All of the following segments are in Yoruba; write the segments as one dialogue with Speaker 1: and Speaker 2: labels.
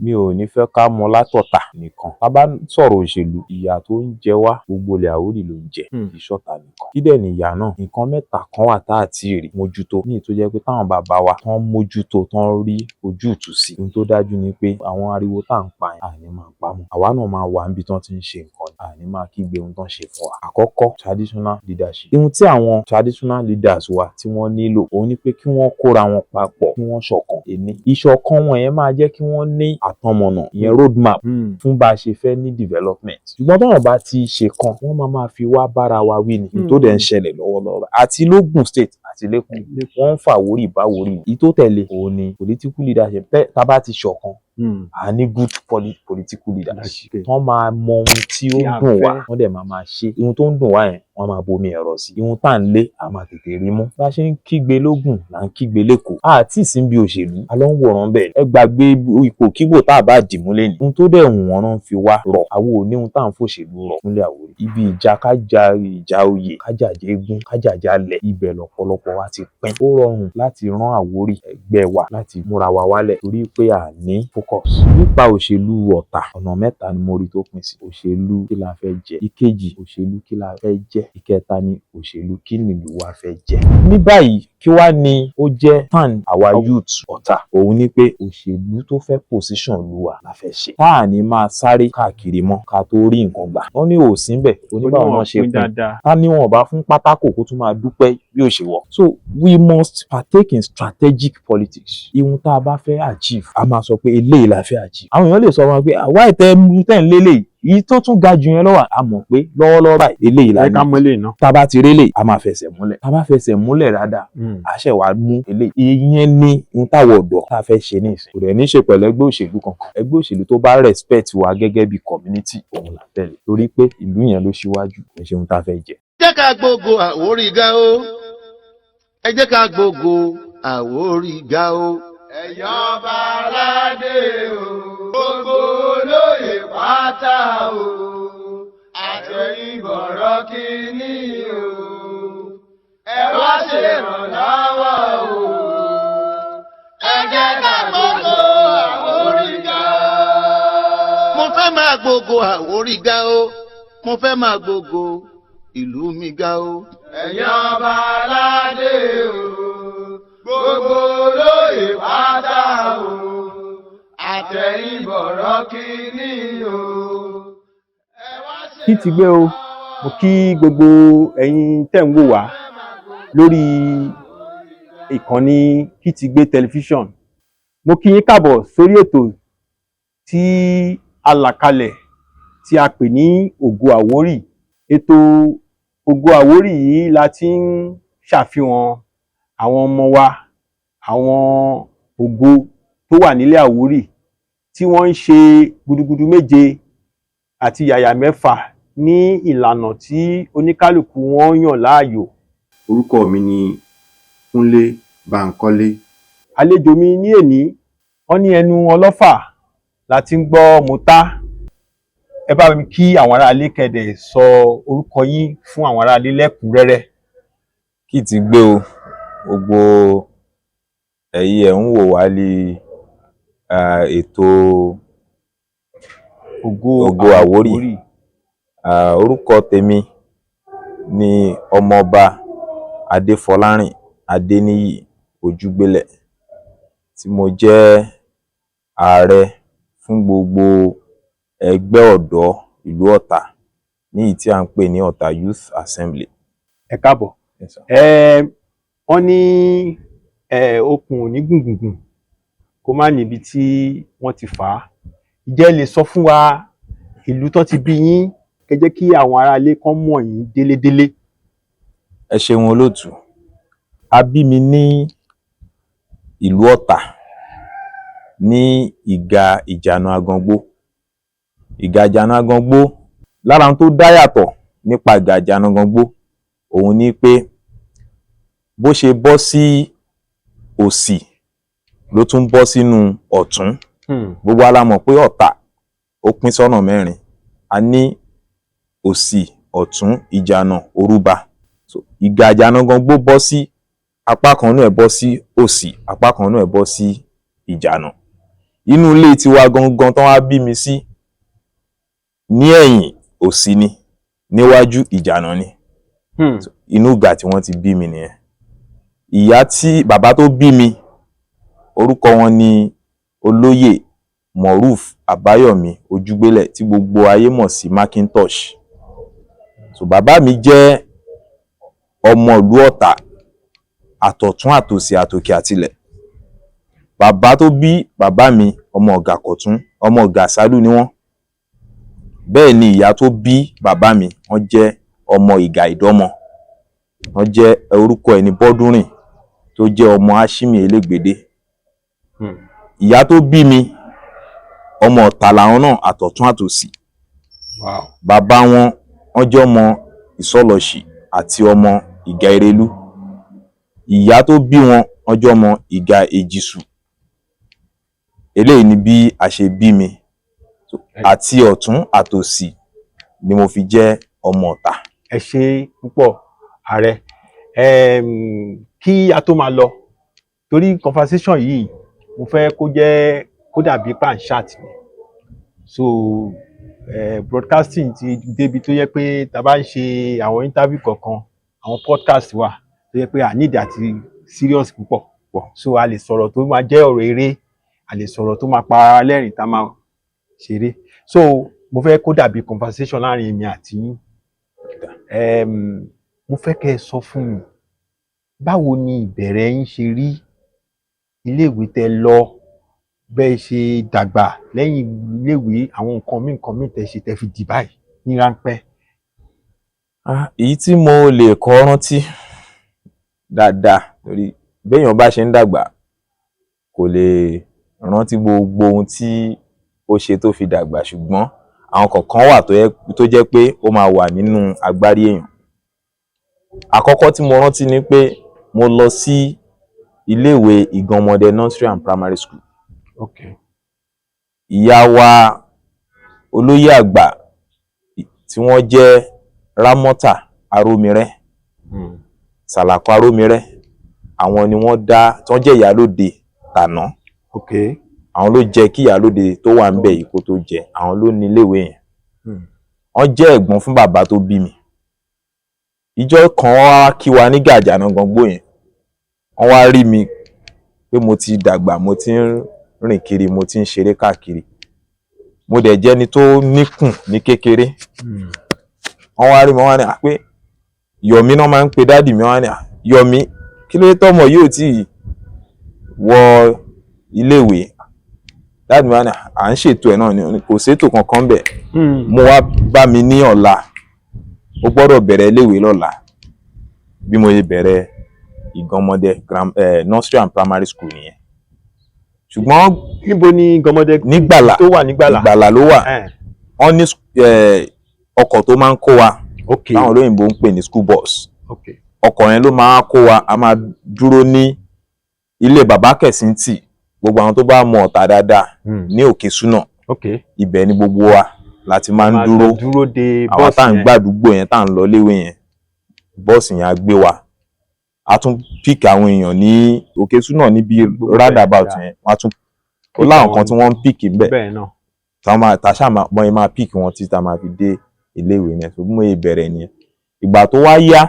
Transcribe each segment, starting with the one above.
Speaker 1: mi ò ní fẹ́ ká mọ látọ̀tà nìkan. Tá bá sọ̀rọ̀ òṣèlú, ìyà tó ń jẹ wá gbogbo ilẹ̀ Àwórì ló ń jẹ, kì í ṣọ̀tá nìkan. Kí dẹ̀ ni ìyà náà? Nǹkan mẹ́ta kan wà tá àti rí mójútó ní tó jẹ́ pé táwọn bàbá wa tán mójútó tán rí ojútùú sí. Ohun tó dájú ni pé àwọn ariwo tá ń pa yẹn àní máa pa mọ́. Àwa náà máa wà níbi tán ti ń ṣe nǹkan, àní máa kígbe ohun tán ṣe fún wa. Àkọ́kọ́, traditional leadership. Ohun tí àwọn traditional leaders wa tí wọ́n nílò òun ni pé kí wọ́n kóra wọn papọ̀, kí wọ́n ṣọ̀kan. Ìṣọ̀kan wọn yẹn máa jẹ́ kí wọ́n ní àtọmọ̀nà, ìyẹn roadmap fún bá a ṣe fẹ́ ní development. Ṣùgbọ́n táwọn bá ti ṣe kan, wọ́n máa fi wá bára wa wí ni. Tó dẹ̀ ń ṣẹlẹ̀ lọ́wọ́lọ́wọ́ àti lógùn state àti lẹ́kùn wọ́n ń fàwórì báwórì. Èyí tó tẹ̀lé òun ni political leadership. Tá bá ti ṣọ̀kan, a ní good political leadership. Wọ́n máa mọ ohun tí ó ń dùn wá, wọ́n dẹ̀ máa ṣe. Ohun tó ń dùn wá yẹn, wọ́n máa bomi ẹ̀rọ sí. Ohun tá ń lé, a máa tètè rí mú. Bá ṣe ń kígbe lógùn là ń kígbe lẹ́kọ̀ọ́. Àti ìsínbí òṣèlú, a lọ ń wòran bẹ́ẹ̀. Ẹ gbàgbé ipòkípò tá a bá dìmú lẹ́nu. Ohun tó dẹ̀ wù wọ́n náà fi wá rọ̀. Àwọn ò ní ohun tá à ń fòṣèlú rọ̀ nílẹ̀ Àwórì. Ibi ìjà kájà ìjà oyè, kájàjẹ́ eégún, kájàjà lẹ̀, ibẹ̀ lọ́pọ̀lọpọ̀ wa ti pín. Ó rọrùn láti rán Àwórì ẹgbẹ́ wa láti múra wa wálẹ̀ torí pé a ní focus. Nípa òṣèlú ọ̀tà, ọ̀nà mẹ́ta ni mo rí tó pín sí. Òṣèlú kí la fẹ́ jẹ. Ìkejì, òṣèlú kí la fẹ́ jẹ. Ìkẹta ni òṣèlú kí nìlú wa fẹ́ jẹ. Ní báyìí, kí wá ni ó jẹ́ stand àwa youth ọ̀tà? Òun ni pé òṣèlú tó fẹ́ position lu wa la fẹ́ ṣe. Táà ní máa sáré káàkiri mọ́ ká tó rí nǹkan gbà. Wọ́n ní òsín bẹ̀, oníbàwọn náà ṣe pín. Tá ní wọn bá fún pátákò kó tún máa dúpẹ́ bí ó ṣe wọ̀. So we must partake in strategic politics. Ihun tá a bá fẹ́ achieve, a máa sọ pé eléyìí la fẹ́ achieve. Àwọn èèyàn lè sọ wọn pé àwa ìtẹ́ ń lélẹ̀ yìí tó tún ga jù yẹn lọ́wọ́, a mọ̀ pé lọ́wọ́lọ́wọ́ báyìí eléyìí la ní. Tá bá ti rélé, a máa fẹsẹ̀ múlẹ̀. Tá bá fẹsẹ̀ múlẹ̀ dáadáa, a ṣẹ̀ wá mú eléyìí. Ìyẹn ni ohun táwọn ọ̀dọ́ tá a fẹ́ ṣe nísìn. Kò dẹ̀ ní ṣe pẹ̀lú ẹgbẹ́ òṣèlú kankan. Ẹgbẹ́ òṣèlú tó bá respect wa gẹ́gẹ́ bí community, òun là tẹ̀lé. Torí pé ìlú yẹn ló ṣíwájú, kò ṣe ohun tá a fẹ́ jẹ.
Speaker 2: Jẹ́ ká gbógo Àwórì ga o. Ẹ jẹ́ ká gbógo Àwórì ga o. Ẹ̀yin ọba aládé o, gbogbo olóyè pátá o, àtẹ̀yìn bọ̀rọ̀ kìíní o, ẹ wá ṣèrànlọ́wọ́ o. Ẹ jẹ́ ká gbógo Àwórì ga. Mo fẹ́ máa gbógo Àwórì ga o. Mo fẹ́ máa gbógo ìlú mi ga o. Ẹ̀yin ọba aládé o, gbogbo olóyè pátá o, àtẹ̀yìn bọ̀rọ̀ kìíní o.
Speaker 3: Kítígbé o, mo kí gbogbo ẹ̀yin tẹ́ ń wò wá lórí ìkànnì Kítígbé tẹlifíṣọ̀n. Mo kí yín káàbọ̀ sórí ètò tí a là kalẹ̀ tí a pè ní Ògo Àwórì. Ètò Ògo Àwórì yìí la ti ń ṣàfihàn àwọn ọmọ wa, àwọn ògo tó wà nílẹ̀ Àwórì tí wọ́n ń ṣe gudugudu méje àti yàyà mẹ́fà ní ìlànà tí oníkálùkù wọn yàn láàyò.
Speaker 4: Orúkọ mi ni Kúnlé Bánkọ́lé.
Speaker 3: Àlejò mi ní èní, wọ́n ní ẹnu ọlọ́fà la ti ń gbọ́ mọ́tá. Ẹ bá mi kí àwọn aráalé kẹ́dẹ̀ sọ orúkọ yín fún àwọn aráalé lẹ́kùnrẹ́rẹ́.
Speaker 1: Kítígbé o, gbogbo ẹ̀yin ẹ̀ ń wò wá lé ètò Ògo Àwórì. Orúkọ tèmi ni Ọmọọba Adéfọlárìn Adéníyì Ojúgbélẹ̀, tí mo jẹ́ ààrẹ fún gbogbo ẹgbẹ́ ọ̀dọ́ ìlú Ọ̀tà ní èyí tí à ń pè ní Ọ̀tà Youth Assembly.
Speaker 3: Ẹ káàbọ̀. Wọ́n ní okùn ò ní gùngùngùn kó má níbi tí wọ́n ti fà á. Ǹjẹ́ ẹ lè sọ fún wa ìlú tán ti bí yín, kẹ́ jẹ́ kí àwọn aráalé kan mọ̀ yín délédélé.
Speaker 1: Ẹ ṣeun olóòtú. A bí mi ní ìlú Ọ̀tà ní Ìgà Ìjànà Agangbó. Ìgà Ìjànà Agangbó, lára ohun tó dá yàtọ̀ nípa Ìgà Ìjànà Agangbó òun ni pé bó ṣe bọ́ sí òsì ló tún bọ́ sínú ọ̀tún. Gbogbo wa la mọ̀ pé Ọ̀tà ó pín sọ́nà mẹ́rin. A ní òsì, ọ̀tún, ìjànà, òrùbà. So Ìgà Ìjànà Agangbó bọ́ sí apá kan náà, ẹ̀ bọ́ sí òsì, apá kan náà ẹ̀ bọ́ sí ìjànà. inú ilé tiwa gangan tán wá bí mi sí ní ẹ̀yìn òsì ni, níwájú ìjànà ni. Inú ìgbà tí wọ́n ti bí mi nìyẹn. Bàbá tó bí mi, orúkọ wọn ni olóyè Moruf Àbáyọ̀mí Ojúgbélẹ̀ tí gbogbo ayé mọ̀ sí Macintosh. So bàbá mi jẹ́ ọmọ ìlú Ọ̀tà, àtọ̀tún àtòsì àtòkè àtilẹ̀. Bàbá tó bí bàbá mi ọmọ Ọ̀gà Kọ̀tún, ọmọ Ọ̀gà Sálú ni wọ́n. Bẹ́ẹ̀ ni ìyá tó bí bàbá mi, wọ́n jẹ́ ọmọ Ìgà Ìdọ́mọ. Wọ́n jẹ́ orúkọ ẹni Bọ́dúnrìn tó jẹ́ ọmọ Áṣímì Elégbèdé. Ìyá tó bí mi ọmọ Ọ̀tà làwọn náà, àtọ̀tún àtòsì. Bàbá wọn wọ́n jẹ́ ọmọ Ìsọlọ̀ṣì àti ọmọ Ìgà Ìrẹ̀lú. Ìyá tó bí wọn wọ́n jẹ́ ọmọ Ìgà Èjìṣù. Eléyìí ni bí a ṣe bí mi, àti ọ̀tún àtòsì ni mo fi jẹ́ ọmọ Ọ̀tà.
Speaker 3: Ẹ ṣé púpọ̀ ààrẹ. Kí a tó máa lọ, torí conversation yìí mo fẹ́ kó dàbí pan-chat ni. So broadcasting ti débi tó yẹ pé tá bá ń ṣe àwọn interview kọ̀ọ̀kan, àwọn podcast wà tó yẹ pé a need àti serious púpọ̀. So a lè sọ̀rọ̀ tó máa jẹ́ ọ̀rọ̀ eré, a lè sọ̀rọ̀ tó máa pa lẹ́rìn tá máa ṣeré. So mo fẹ́ kó dàbí conversation láàrin èmi àti yín. Mo fẹ́ kẹ́ ẹ sọ fún mi, báwo ni ìbẹ̀rẹ̀ yín ṣe rí, iléèwé tẹ́ lọ, bẹ́ẹ̀ ṣe dàgbà lẹ́yìn iléèwé, àwọn nǹkan míì tẹ́ ṣe tẹ́ fi dì báyìí ní ráńpẹ́.
Speaker 1: Èyí tí mo lè kọ́ rántí dáadáa, torí béèyàn bá ṣe ń dàgbà kò lè rántí gbogbo ohun tí ó ṣe tó fi dàgbà, ṣùgbọ́n àwọn kọ̀ọ̀kan wà tó jẹ́ pé ó máa wà nínú agbárí èèyàn. Àkọ́kọ́ tí mo rántí ni pé mo lọ sí iléèwé Ìgànmọdẹ Nursery and Primary School. Ìyá wa olóyè àgbà tí wọ́n jẹ́ Rámọ́tà Arómirẹ́, Sàlàkọ́ Arómirẹ́, àwọn ni wọ́n tán jẹ́ ìyálóde tàná. Àwọn ló jẹ́ kí ìyálóde tó wà ń bẹ̀ yìí kó tó jẹ, àwọn ló ní iléèwé yẹn. Wọ́n jẹ́ ẹ̀gbọ́n fún bàbá tó bí mi. Ìjọ́ kan wọ́n wá kí wa ní Gàjànà Gàngbò yẹn. Wọ́n wá rí mi pé mo ti dàgbà, mo ti ń rìn kiri, mo ti ń ṣeré káàkiri. Mo dẹ̀ jẹ́ ni tó níkùn ní kékeré. Wọ́n wá rí mi, wọ́n wá ní pé Yọ̀mí náà máa ń pe dádì mi, wọ́n wá ní Yọ̀mí, kí ló dé tọ́mọ yóò tí wọ iléèwé? Dádì mi wá ní à ń ṣètò ẹ̀ náà ni, kò sétò kankan bẹ̀. Mo wá bá mi ní ọ̀la, ó gbọ́dọ̀ bẹ̀rẹ̀ iléèwé lọ́la. Bí mo ṣe bẹ̀rẹ̀ Ìgànmọdẹ Nursery and Primary School nìyẹn. Ṣùgbọ́n
Speaker 3: níbo ni Ìgànmọdẹ
Speaker 1: Nígbàlà
Speaker 3: tó wà? Nígbàlà
Speaker 1: ló wà. Wọ́n ní ọkọ̀ tó máa ń kó wa, táwọn olóyìnbó ń pè ní school bus. Ọkọ̀ yẹn ló máa kó wa, a máa dúró ní ilé bàbá Kẹ̀sìntì. Gbogbo àwọn tó bá mọ Ọ̀tà dáadáa ní Òkè Súnà, ibẹ̀ ni gbogbo wa láti máa ń dúró de àwọn tá à ń gbàdúgbò yẹn, tá à ń lọ léwé yẹn. Bọ́ọ̀sì yẹn á gbé wa, a tún pick àwọn èèyàn ní Òkè Súnà níbi roundabout yẹn. Wọ́n á tún ó láwọn kan tí wọ́n ń pick ńbẹ̀, tàṣà mọ́ ẹ máa pick wọn tí tá máa fi dé iléèwé yẹn. So bí mo yẹ bẹ̀rẹ̀ nìyẹn. Ìgbà tó wá yá,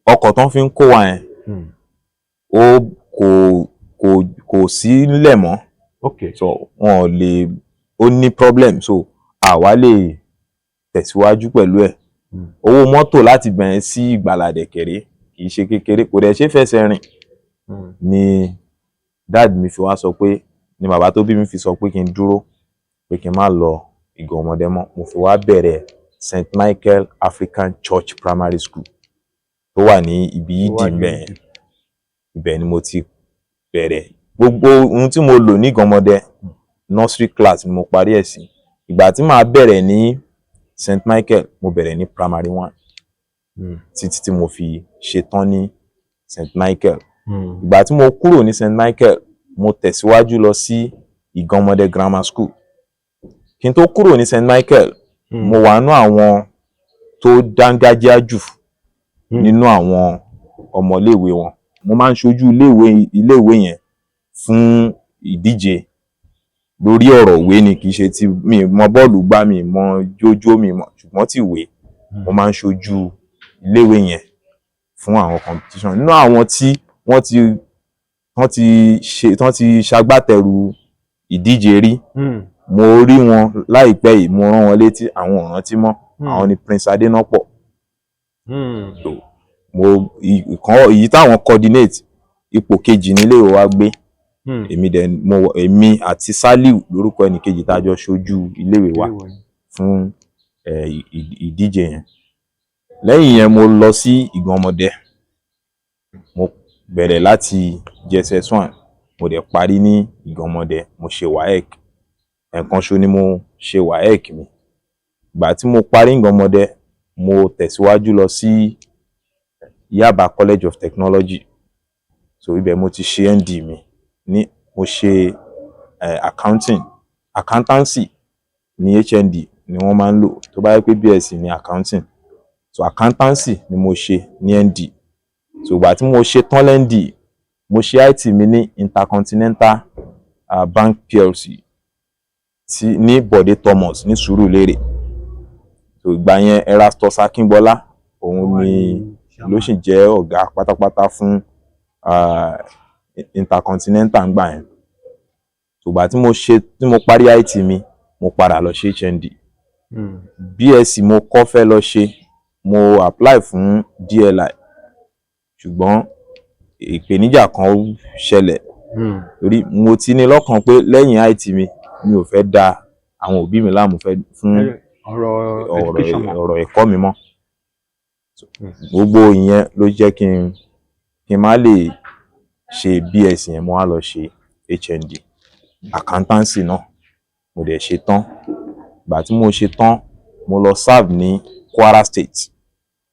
Speaker 1: ọkọ̀ tán fi ń kó wa yẹn kò sí nílẹ̀ mọ́. So wọn ò lè, ó ní problem, so àwa lè tẹ̀síwájú pẹ̀lú ẹ̀. Owó mọ́tò láti bẹ̀rẹ̀ sí Ìgbàlà Dẹ̀kẹ̀rẹ́ kì í ṣe kékeré, kò dẹ̀ ṣe fẹsẹ̀ rìn. Ni dad mi fi wá sọ pé, ni bàbá tó bí mi fi sọ pé kí n dúró, pé kí n má lọ Ìgànmọdẹ mọ́. Mo fi wá bẹ̀rẹ̀ St. Michael African Church Primary School tó wà ní ibi Yídì bẹ́ẹ̀. Ibẹ̀ ni mo ti bẹ̀rẹ̀. Gbogbo ohun tí mo lò ní Ìgànmọdẹ nursery class ni mo parí ẹ̀ sí. Ìgbà tí màá bẹ̀rẹ̀ ní St. Michael, mo bẹ̀rẹ̀ ní primary 1 títí tí mo fi ṣetán ní St. Michael. Ìgbà tí mo kúrò ní St. Michael, mo tẹ̀síwájú lọ sí Ìgànmọdẹ Grammar School. Kí n tó kúrò ní St. Michael, mo wà nínú àwọn tó dángájíá jù nínú àwọn ọmọléèwé wọn. Mo máa ń ṣojú iléèwé yẹn fún ìdíje lórí ọ̀rọ̀ ìwé ni, kì í ṣe tí mi mọ bọ́ọ̀lù gbá, mi mọ jójó, mi mọ, ṣùgbọ́n tí ìwé mo máa ń ṣojú iléèwé yẹn fún àwọn competition. Nínú àwọn tí wọ́n ti ṣagbátẹrù ìdíje rí, mo rí wọn láìpẹ́ yìí, mo rán wọn létí, àwọn ò rántí mọ́. Àwọn ni Prince Adénọ́pọ̀. Èyí táwọn coordinate ipò kejì nílé ìwé wa gbé. Èmi àti Saliu lórúkọ ẹnìkejì tá a jọ ṣojú iléèwé wa fún ìdíje yẹn. Lẹ́yìn yẹn mo lọ sí Ìgànmọdẹ. Mo bẹ̀rẹ̀ láti JSS1, mo dẹ̀ parí ní Ìgànmọdẹ. Mo ṣe WAEC. Ẹ̀ẹ̀kan ṣo ni mo ṣe WAEC mi. Ìgbà tí mo parí Ìgànmọdẹ, mo tẹ̀síwájú lọ sí Yaba College of Technology. So ibẹ̀ mo ti ṣe ND mi. Mo ṣe accountancy ní HND ni wọ́n máa ń lò. Tó bá yẹ pé BSc ní accounting. So accountancy ni mo ṣe ní ND. So ìgbà tí mo ṣe tán lẹ́ndì, mo ṣe IT mi ní Intercontinental Bank PLC ní Bode Thomas ní Surulere. So ìgbà yẹn Erastus Akínbọ́lá òun ni ló sì jẹ́ ọ̀gá pátápátá fún Intercontinental ńgbà yẹn. So ìgbà tí mo parí IT mi, mo padà lọ ṣe HND. BSc mo kọ́ fẹ́ lọ ṣe, mo apply fún DLI, ṣùgbọ́n ìpèníjà kan ṣẹlẹ̀. Torí mo ti ní lọ́kàn pé lẹ́yìn IT mi ò fẹ́ da àwọn òbí mi láàmú fún ọ̀rọ̀ ẹ̀kọ́ mi mọ́. Gbogbo ìyẹn ló jẹ́ kí n má lè ṣe BSc yẹn, mo wá lọ ṣe HND accountancy náà. Mo dẹ̀ ṣe tán. Ìgbà tí mo ṣe tán, mo lọ serve ní Kwara State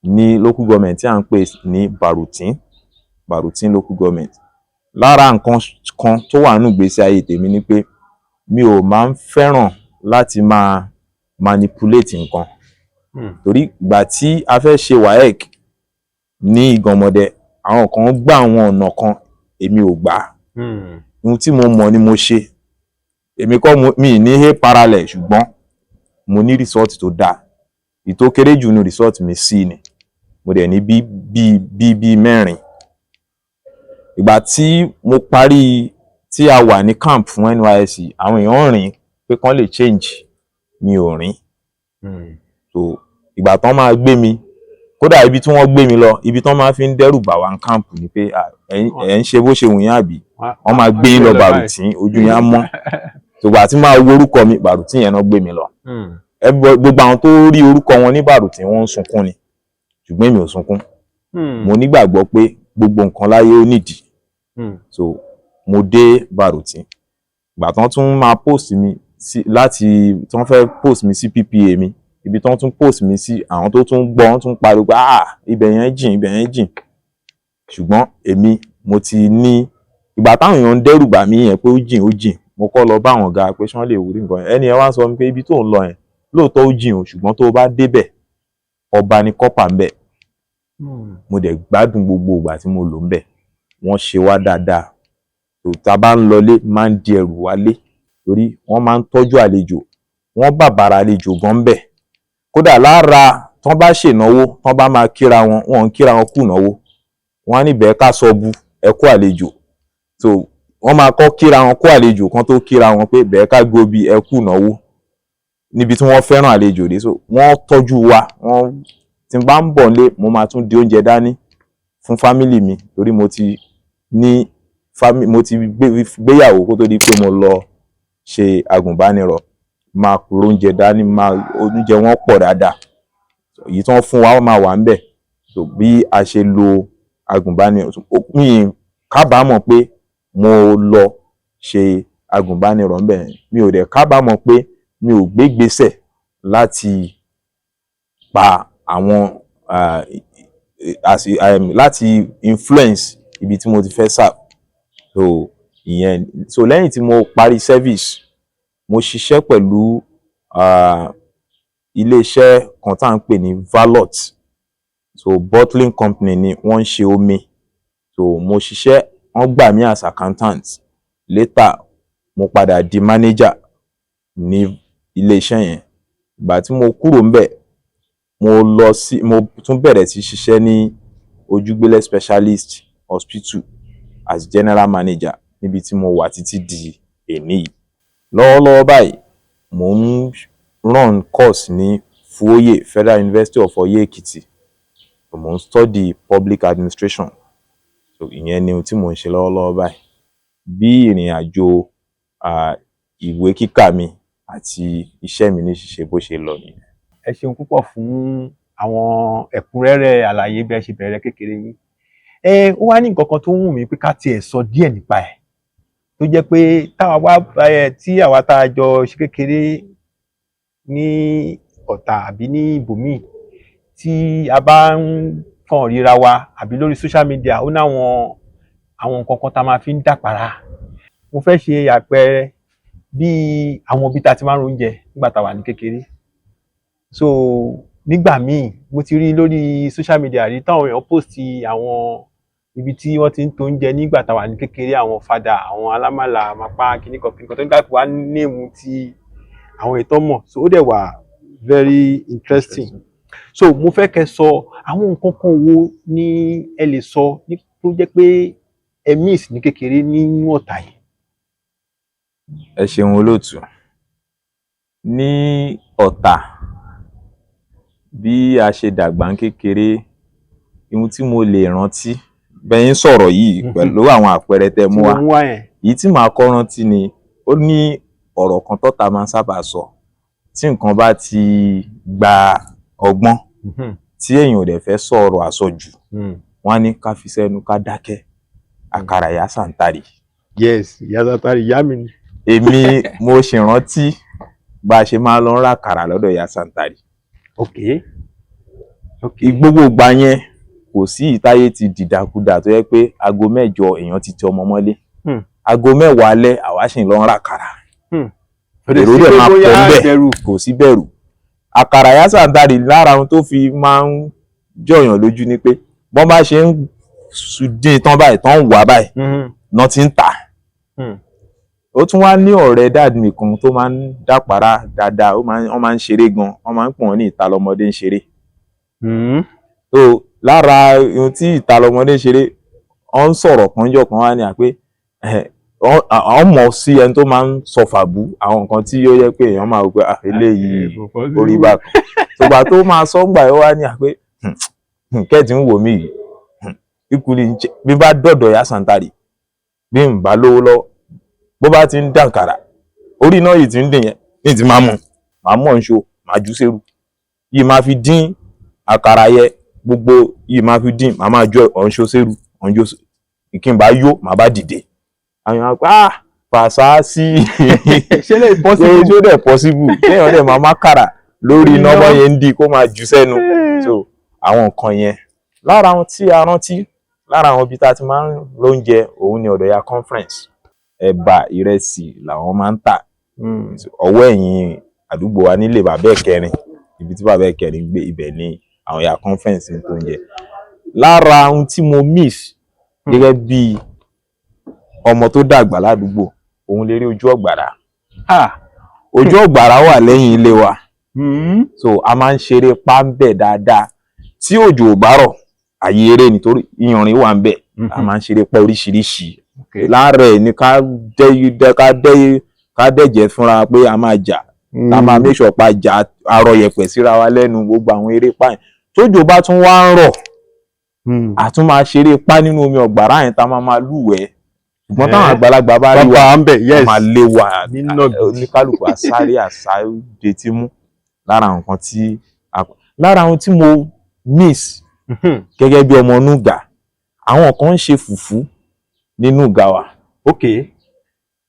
Speaker 1: ní local government tí à ń pè ní Barutin local government. Lára nǹkan kan tó wà nínú ìgbésí ayé tèmi ni pé mi ò máa ń fẹ́ràn láti máa manipulate nǹkan. Torí ìgbà tí a fẹ́ ṣe WAEC ní Ìgànmọdẹ, àwọn kan gbà àwọn ọ̀nà kan, èmi ò gbà. Ohun tí mo mọ̀ ni mo ṣe. Èmi kọ́ mi ní A parallel, ṣùgbọ́n mo ní result tó dáa. Ìtó kéré jù ní result mi C ni. Mo dẹ̀ ní bí 4. Ìgbà tí mo parí, tí a wà ní camp fún NYSC, àwọn èèyàn rìn pé kán lè change, mi ò rìn. So ìgbà tán máa gbé mi, kódà ibi tí wọ́n gbé mi lọ, ibi tán máa fi ń dẹ́rù bà wá ní camp ni pé ẹ̀ ń ṣe bó ṣe wù yín àbí, wọ́n máa gbé yín lọ Barutin, ojú yín á mọ́. So ìgbà tí máa wo orúkọ mi, Barutin yẹn náà gbé mi lọ. Gbogbo àwọn tó rí orúkọ wọn ní Barutin wọ́n ń sunkún ni, ṣùgbọ́n èmi ò sunkún. Mo nígbàgbọ́ pé gbogbo nǹkan láyé ó nídìí. So mo dé Barutin. Ìgbà tán tún máa post mi tán fẹ́ post mi sí PPA mi, ibi tán tún post mi sí, àwọn tó tún gbọ́, wọ́n tún pariwo pé ibẹ̀ yẹn jìn. Ṣùgbọ́n èmi mo ti ní, ìgbà táwọn èèyàn ń dẹ́rù bà mí yẹn pé ó jìn, mo kọ́ lọ bá àwọn ọ̀gá pé ṣán lè wúrí nǹkan yẹn. Ẹni ẹ wá sọ pé ibi tó ń lọ yẹn lóòótọ́ ó jìn o, ṣùgbọ́n tó bá débẹ̀, ọba ni kọ́pà ń bẹ̀. Mo dẹ̀ gbádùn gbogbo ìgbà tí mo lò ń bẹ̀. Wọ́n ṣe wá dáadáa. Tá bá ń lọlé, máa ń di ẹrù wálé, torí wọ́n máa ń tọ́jú àlejò, wọ́n bàbàrà àlejò gan bẹ̀. Kódà lára tán bá ṣènáwó, tán bá máa kíra wọn, wọn ń kíra wọn kú náwó. Wọ́n á níbẹ̀ ká sọ bu ẹ kú àlejò. So wọ́n máa kọ́ kíra wọn kú àlejò kan tó kíra wọn pé bẹ̀ẹ́ ká gobi ẹ kú náwó. Níbi tí wọ́n fẹ́ràn àlejò dé. So wọ́n tọ́jú wa. Tí n bá ń bọ̀ nílé, mo máa tún di oúnjẹ dání fún fámílì mi, torí mo ti gbéyàwó kó tó di pé mo lọ ṣe agùnbánirọ̀. Máa kúrò oúnjẹ dání, oúnjẹ wọn pọ̀ dáadáa. Èyí tí wọ́n fún wa, wọ́n máa wà ń bẹ̀. So bí a ṣe lo agùnbánirọ̀, mi kábàámọ̀ pé mo lọ ṣe agùnbánirọ̀ ń bẹ̀. Mi ò dẹ̀ kábàámọ̀ pé mi ò gbé ìgbésẹ̀ láti pa àwọn láti influence ibi tí mo ti fẹ́ serve. So lẹ́yìn tí mo parí service, mo ṣiṣẹ́ pẹ̀lú ilé-iṣẹ́ kan tá à ń pè ní Valot. So bottling company ni wọ́n ń ṣe omi. So mo ṣiṣẹ́, wọ́n gbà mí as accountant. later mo padà di manager ní ilé-iṣẹ́ yẹn. Ìgbà tí mo kúrò ńbẹ̀ mo tún bẹ̀rẹ̀ sí ṣiṣẹ́ ní Ojúgbélé Specialist Hospital as general manager níbi tí mo wà títí di èní yìí. Lọ́wọ́lọ́wọ́ báyìí mo ń run course ní FUOYE Federal University of Oye Ekiti. Mo ń study public administration. So ìyẹn ni ohun tí mo ń ṣe lọ́wọ́lọ́wọ́ báyìí. Bí ìrìn àjò ìwé kíkà mi àti iṣẹ́ mi ní ṣíṣe bó ṣe lọ nìyẹn.
Speaker 3: Ẹ ṣeun púpọ̀ fún àwọn ẹ̀kúnrẹ́rẹ́ àlàyé bí ẹ ṣe bẹ̀rẹ̀ kékeré yín. Ó wá ní nǹkan kan tó wù mí pé ká tiẹ̀ sọ díẹ̀ nípa ẹ̀, tó jẹ́ pé tí àwa tá a jọ ṣe kékeré ní Ọ̀tà àbí ní ibòmíì tí a bá ń kàn ríra wa àbí lórí social media, ó ní àwọn nǹkan kan tá a máa fi ń dàpàrà. Mo fẹ́ ṣe àpẹẹrẹ bí àwọn ibi tá a ti máa ń roúnjẹ nígbà tá a wà ní kékeré. So nígbà míì mo ti rí lórí social media rí táwọn èèyàn post àwọn ibi tí wọ́n ti ń to oúnjẹ nígbà tá a wà ní kékeré, àwọn fada, àwọn alámàlà, màpá, kìnnìkan tó ń dàpọ̀ wá néèmù ti àwọn ètò mọ̀. So ó dẹ̀ wà very interesting. So mo fẹ́ kẹ́ sọ àwọn nǹkan kan wo ni ẹ lè sọ tó jẹ́ pé ẹ miss ní kékeré nínú Ọ̀tà yìí.
Speaker 1: Ẹ ṣeun olóòtú. Ní Ọ̀tà, bí a ṣe dàgbà ń kékeré, ohun tí mo lè rántí bẹ́yìn sọ̀rọ̀ yìí pẹ̀lú àwọn àpẹẹrẹ tẹ́ mú wá, èyí tí màá kọ́ rántí ni ó ní ọ̀rọ̀ kan tọ́ta máa ń sábà sọ tí nǹkan bá ti gba ọgbọ́n tí èèyàn ò dẹ̀ fẹ́ sọ̀rọ̀ àsọjù, wọ́n á ní ká fi sẹ́nu ká dákẹ́. Àkàrà ìyá Sàǹtàrì.
Speaker 3: Yes, ìyá Sàǹtàrì ìyá mi ni.
Speaker 1: Èmi mo ṣì rántí bá a ṣe máa lọ ra àkàrà lọ́dọ̀ ìyá Sàǹtàrì.
Speaker 3: Okay.
Speaker 1: Gbogbo ìgbà yẹn kò sí ìtáyé ti dìdàkudà tó yẹ pé aago 8 èèyàn ti ti ọmọ mọ́lé. Aago 10 alẹ́ àwa ṣì ń lọ ra àkàrà. Èrò dẹ̀ máa pọ̀ ńbẹ̀, kò sí bẹ̀rù. Àkàrà ìyá Sàǹtàrì lára ohun tó fi máa ń jọyàn lójú ni pé bọ́n bá ṣe ń dín tán báyìí tán wà báyìí náà ti ń tà. Ó tún wá ní ọ̀rẹ́ dáàdì mi kan tó máa ń dàpàrà dáadáa, wọ́n máa ń ṣeré gan, wọ́n máa ń pè wọ́n ní ìta lọmọdé ń ṣeré. So lára ohun tí ìta lọmọdé ń ṣeré, wọ́n ń sọ̀rọ̀ kanjọ́ kan wá ní àpé àwọn mọ̀ sí ẹni tó máa ń sọ fàbú àwọn nǹkan tí ó yẹ pé èèyàn máa wò pé eléyìí orí bákan. Ṣùgbọ́n tó máa sọ gbà yóò wá ní àpé kẹ́ẹ̀tì ń wò mí yìí, ìkùlì bí bá dọ̀dọ̀ ìyá Sàǹtàrì bí n bá lówó lọ bó bá ti ń dànkàrà orí iná yìí ti ń dìn yẹn ní ti máa mú ọ̀nṣó máa jù sẹ́rù yìí máa fi dín àkàrà yẹ gbogbo yìí máa fi dín máa jọ ọ̀nṣó sẹ́rù ọ̀nṣó kí n bá yó máa bá dìde. Àwọn àgbà fàṣásí ṣé lè possible kéèyàn dẹ̀ máa kàrà lórí iná bọ́ yẹn ń di kó máa jù sẹ́nu. So àwọn nǹkan yẹn lára àwọn tí a rántí lára àwọn ibi tá a ti máa ń lóúnjẹ òun ni ọ̀dọ̀ ya conference. Ẹ̀bà ìrẹsì làwọn máa ń tà. Ọwọ́ ẹ̀yìn àdúgbò wa nílé bàbá ẹ̀kẹrin, ibi tí bàbá ẹ̀kẹrin gbé, ibẹ̀ ni àwọn ya conference tó ń jẹ. Lára ohun tí mo miss gẹ́gẹ́ bí ọmọ tó dàgbà ládùúgbò òun lè rí ojú ọ̀gbàrà. Ojú ọ̀gbàrà wà lẹ́yìn ilé wa. So a máa ń ṣeré páńbẹ̀ dáadáa. Tí òjò ò bá rọ̀ àyè eré nítorí iyanrìn wà ń bẹ̀, a máa ń ṣeré pẹ́ oríṣiríṣi. Láàárẹ̀ ni ká dẹ̀jẹ̀ fúnra pé a máa jà, tá máa make sure pa jà arọ yẹ̀pẹ̀ síra wa lẹ́nu, gbogbo àwọn eré pa yẹn. Tójò bá tún wá ń rọ̀, a tún máa ṣeré pa nínú omi ọ̀gbàrà yẹn tá máa lúwẹ̀ẹ́. Ṣùgbọ́n táwọn àgbàlagbà bá rí wa, wọ́n máa lé wa oníkálùkù àsáré àsáde tí mú. Lára àwọn tí mo miss gẹ́gẹ́ bí ọmọ Núgà, àwọn kan ń ṣe fùfú nínú Núgà wa.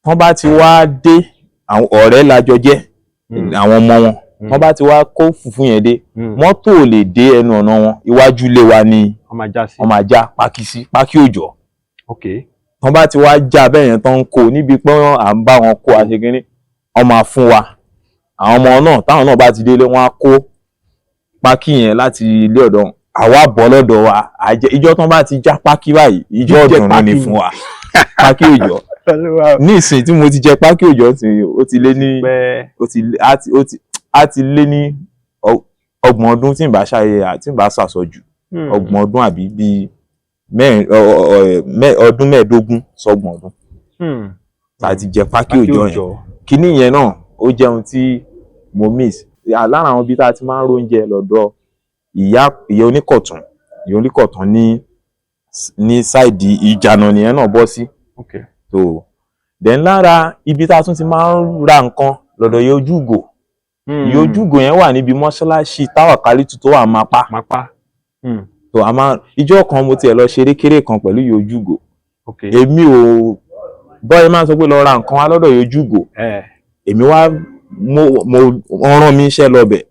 Speaker 1: Wọ́n bá ti wá dé, àwọn ọ̀rẹ́ lájọ jẹ́ àwọn ọmọ wọn, wọ́n bá ti wá kó fùfú yẹn dé, mọ́tò ò lè dé ẹnu ọ̀nà wọn, iwájú ilé wa ni wọ́n máa já pákí òjò. Wọ́n bá ti wá já bẹ́ẹ̀ yẹn tán ń kó níbi pé à ń bá wọn kó aṣekínní, wọ́n máa fún wa. Àwọn ọmọ náà táwọn náà bá ti délé, wọ́n á kó pákí yẹn láti ilé ọ̀dọ̀ wọn, àwa bọ́ lọ́dọ̀ wa, ìjọ́ tán bá ti já pákí báyìí, ìjọ́ ọ̀dùnnú ni fún wa. pákí òjò ní ìsìn tí mo ti jẹ pákí òjò ó ti lé ní á ti lé ní 30 ọdún tí n bá ṣàsọjù 30 ọdún àbí bíi ọdún 15 sọ́gbọ̀n ọdún láti jẹ pákí òjò yẹn. Kíní yẹn náà ó jẹun tí mo miss lára àwọn ibi tá a ti máa ń róúnjẹ lọ́dọ̀ ìyá oníkọ̀tún ní sáìdì Ìjànà nìyẹn náà bọ́ sí. So then lára ibi tá a tún ti máa ń ra nǹkan lọ́dọ̀ Ìyá Ojúgò. Ìyá Ojúgò yẹn wà níbi mọ́ṣáláṣí Táwàkálítù tó wà Mápá. So ìjọ́ kan mo tiẹ̀ lọ ṣeré kéré kan pẹ̀lú Ìyá Ojúgò. Èmi ò bọ́ọ̀ máa ń sọ pé lọ ra nǹkan wá lọ́dọ̀ Ìyá Ojúgò. Èmi wá wọ́n rán mi iṣẹ́ lọ́bẹ̀.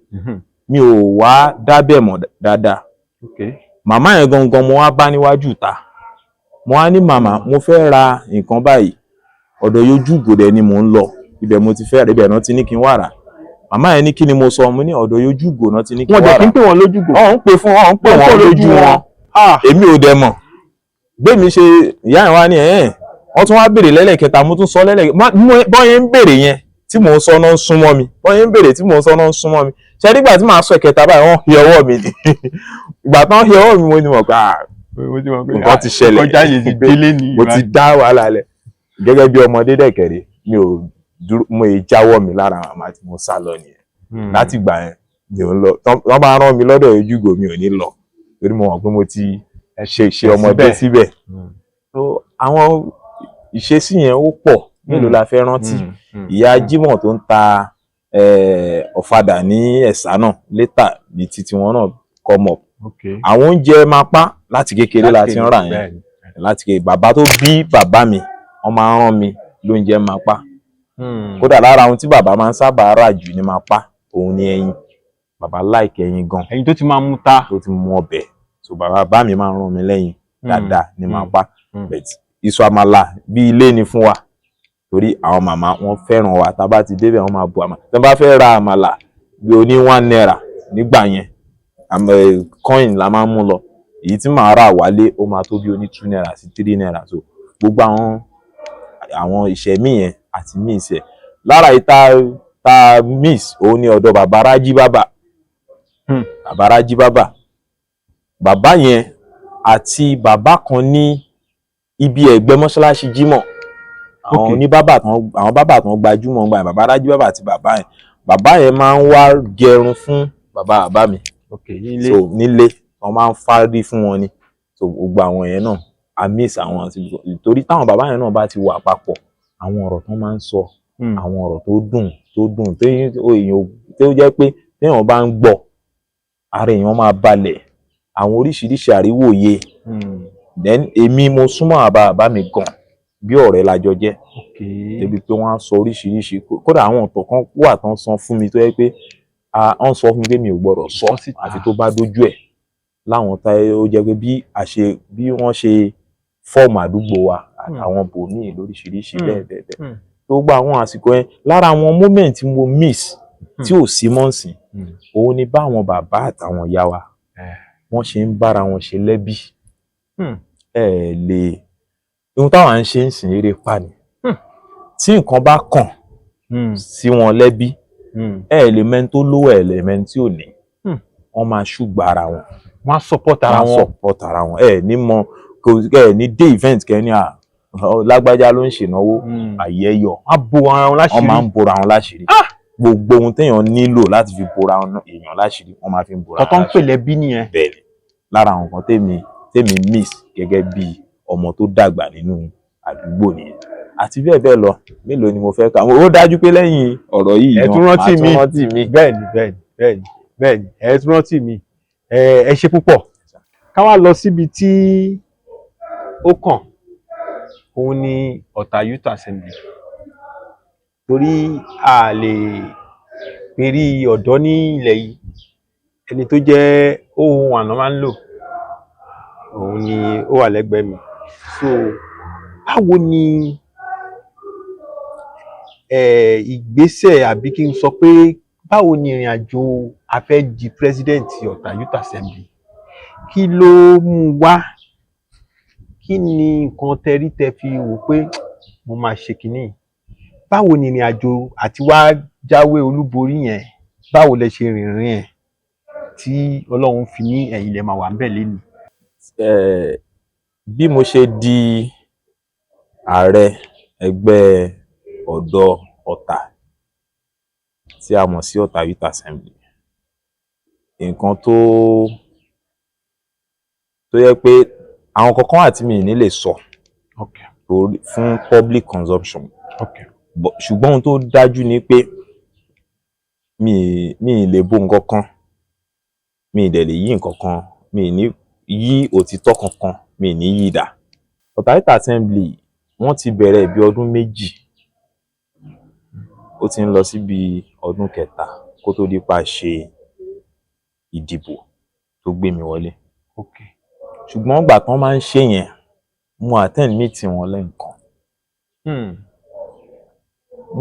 Speaker 1: Mi ò wá dábẹ̀ mọ̀ dáadáa. Màmá yẹn gangan mo wá bá níwájú ìta. Mo wá ní màmá mo fẹ́ ra nǹkan báyìí. Ọ̀dọ̀ Ìyá Ojúgò dẹ̀ ni mò ń lọ. Ibẹ̀ mo ti fẹ́ rẹ̀, ibẹ̀ náà ti ní kí n wá rà. Màmá yẹn ní kí ni mo sọ, mo ní ọ̀dọ̀ Ìyá Ojúgò náà ti ní kí n wá rà.
Speaker 3: Wọ́n dẹ̀ kí n pè wọ́n lójúgò.
Speaker 1: Wọ́n ń pè wọ́n lójú wọn. Èmi ò dẹ̀ mọ̀. Gbémi ṣe ìyá yẹn wá ní wọ́n tún wá béèrè lẹ́lẹ́kẹta, mo tún sọ lẹ́lẹ́kẹta. Bọ́yẹn ń béèrè yẹn tí mò ń sọ náà ń súnmọ́ mi. Bọ́yẹn ń béèrè tí mò ń sọ náà ń súnmọ́ mi. Ṣé nígbà tí màá sọ ìkẹta báyìí wọ́n hi ọwọ́ mi ni. Ìgbà tán hi ọwọ́ mi mo ti mọ̀ pé nǹkan ti ṣẹlẹ̀. Mo ti dá wàhálà lẹ̀. Gẹ́gẹ́ bí ọmọdé dẹ̀kẹ̀rẹ̀ mi ò dúró, mo ì jáwọ́ mi lára màmá tí mo sá lọ nìyẹn. Láti ìgbà yẹn mi ò ń lọ. Wọ́n bá rán mi lọ́dọ̀ Ojúgò mi ò ní lọ. Torí mo mọ̀ pé mo ti ṣe ọmọdé síbẹ̀. So àwọn ìṣesí yẹn ó pọ̀. Mélòó la fẹ́ rántí. Ìyá Jímọ̀ tó ń ta ọ̀fadà ní Ẹ̀sà náà létà ní títí wọn náà come up. Àwọn oúnjẹ Mápá láti kékeré la ti ń rà yẹn. Láti kékeré bàbá tó bí bàbá mi wọ́n máa ń rán mi lóúnjẹ Mápá. Kódà lára ohun tí bàbá máa ń sábà rà jù ní Mápá òun ni ẹyin. Bàbá like ẹyin gan.
Speaker 3: Ẹyin tó ti máa mú ta.
Speaker 1: Tó ti mú ọbẹ̀. So bàbá mi máa ń rán mi lẹ́yìn dáadáa ní Mápá. Iṣu àmàlà bí ilé ni fún wa. Torí àwọn màmá wọn fẹ́ràn wa, tá bá ti débẹ̀ wọ́n máa bu àmàlà. Tí wọ́n bá fẹ́ ra àmàlà bí oní 1 naira nígbà yẹn, coin la máa ń mú lọ. Èyí tí màá rà wálé ó máa tó bí oní 2 naira sí 3 naira. So gbogbo àwọn ìṣẹ̀mí yẹn àti miss ẹ̀. Lára ìta miss òun ni ọ̀dọ̀ bàbá Rájí Bàbá. Bàbá Rájí Bàbá. Bàbá yẹn àti bàbá kan ní ibi ẹ̀gbẹ́ mọ́ṣáláṣí Jímọ̀. Àwọn bàbá tán gbajúmọ̀ gba bàbá Rájí Bàbá àti bàbá yẹn. Bàbá yẹn máa ń wá gẹrun fún bàbá mi. So nílé wọ́n máa ń fárí fún wọn ni. So gbogbo àwọn yẹn náà a miss àwọn torí táwọn bàbá yẹn náà bá ti wà papọ̀, àwọn ọ̀rọ̀ tán máa ń sọ, àwọn ọ̀rọ̀ tó dùn tó jẹ́ pé téèyàn bá ń gbọ́ ara èèyàn máa balẹ̀. Àwọn oríṣiríṣi àríwòye. Then èmi mo súnmọ́ bàbá mi gan bí ọ̀rẹ́ la jọ jẹ́. Débi pé wọ́n á sọ oríṣiríṣi. Kódà àwọn ọ̀tọ̀ kan wà tán sọ fún mi tó yẹ pé wọ́n sọ fún mi pé mi ò gbọ́dọ̀ sọ àfi tó bá dójú ẹ̀. Láwọn táyé ó jẹ́ pé bí wọ́n ṣe fọ́ọ̀mù àdúgbò wa àtàwọn bòmíì lóríṣiríṣi bẹ́ẹ̀. Tó gba àwọn àsìkò yẹn lára àwọn moment tí mo miss tí ò sí mọ́ǹsìn òun ni báwọn bàbá àtàwọn ìyá wa wọ́n ṣe ń bára wọn ṣe lẹ́bí. Ohun táwọn ń ṣe ń sìn eré pa ni. Tí nǹkan bá kàn sí wọn lẹ́bí lè mẹ́ni tó lówó lè mẹ́ni tí ò ní. Wọ́n máa ṣùgbà ara wọn.
Speaker 3: Wọ́n á support
Speaker 1: ara wọn. Ní mọ ní dé event kẹ́ni lágbájá ló ń ṣènáwó àyẹ́yọ̀. Wọ́n máa ń bora wọn láṣìírí. Gbogbo ohun téèyàn nílò láti fi bora èèyàn láṣìírí wọ́n máa fi ń bora wọn láṣìírí.
Speaker 3: Tọ́tọ́ ń pè lẹ́bí nìyẹn.
Speaker 1: Bẹ́ẹ̀ni lára àwọn nǹkan tèmi miss gẹ́gẹ́ bí ọmọ tó dàgbà nínú àdúgbò nìyẹn. Àti bẹ́ẹ̀ bẹ́ẹ̀ lọ mélòó ni mo fẹ́ kà. Ó dájú pé lẹ́yìn ọ̀rọ̀ yìí
Speaker 3: ẹ tún rántí mi. Bẹ́ẹ̀ni ẹ tún rántí mi. Ẹ ṣe púpọ̀. Ká wá lọ síbi tí ó kàn òun ni Ọ̀tà Youth Assembly. Torí a lè perí ọ̀dọ́ ní ilẹ̀ yìí. Ẹni tó jẹ́ ohun àná máa ń lò òun ni ó wà lẹ́gbẹ̀ẹ́ mi. So báwo ni ìgbésẹ̀ àbí kí n sọ pé báwo ni ìrìn àjò afẹ́ di president Ọ̀tà Youth Assembly kí ló mú wá kí ni nǹkan tẹrí tẹ fi wò pé mo máa ṣe kinní? Báwo ni ìrìn àjò àti wá jáwé olúborí yẹn, báwo lẹ ṣe rìnrìn ẹ̀ tí Ọlọ́run fi ní ẹ̀yin lẹ máa wà ńbẹ̀ lénìí?
Speaker 1: Bí mo ṣe di ààrẹ ẹgbẹ́ ọ̀dọ́ Ọ̀tà tí a mọ̀ sí Ọ̀tà Youth Assembly, nǹkan tó yẹ pé àwọn kankan wà tí mi ò ní lè sọ fún public consumption, ṣùgbọ́n ohun tó dájú ni pé mi ì lè bo nǹkan kan, mi ì dẹ̀ lè yí nǹkan kan, mi ì ní yí òtítọ́ kankan, mi ì ní yí dà. Ọ̀tà Youth Assembly wọ́n ti bẹ̀rẹ̀ bí ọdún 2, ó ti ń lọ sí bí ọdún 3 kó tó di pa ṣe ìdìbò tó gbé mi wọlé. Ṣùgbọ́n ìgbà tán máa ń ṣe yẹn, mo attend meeting wọn lẹ́ẹ̀kan.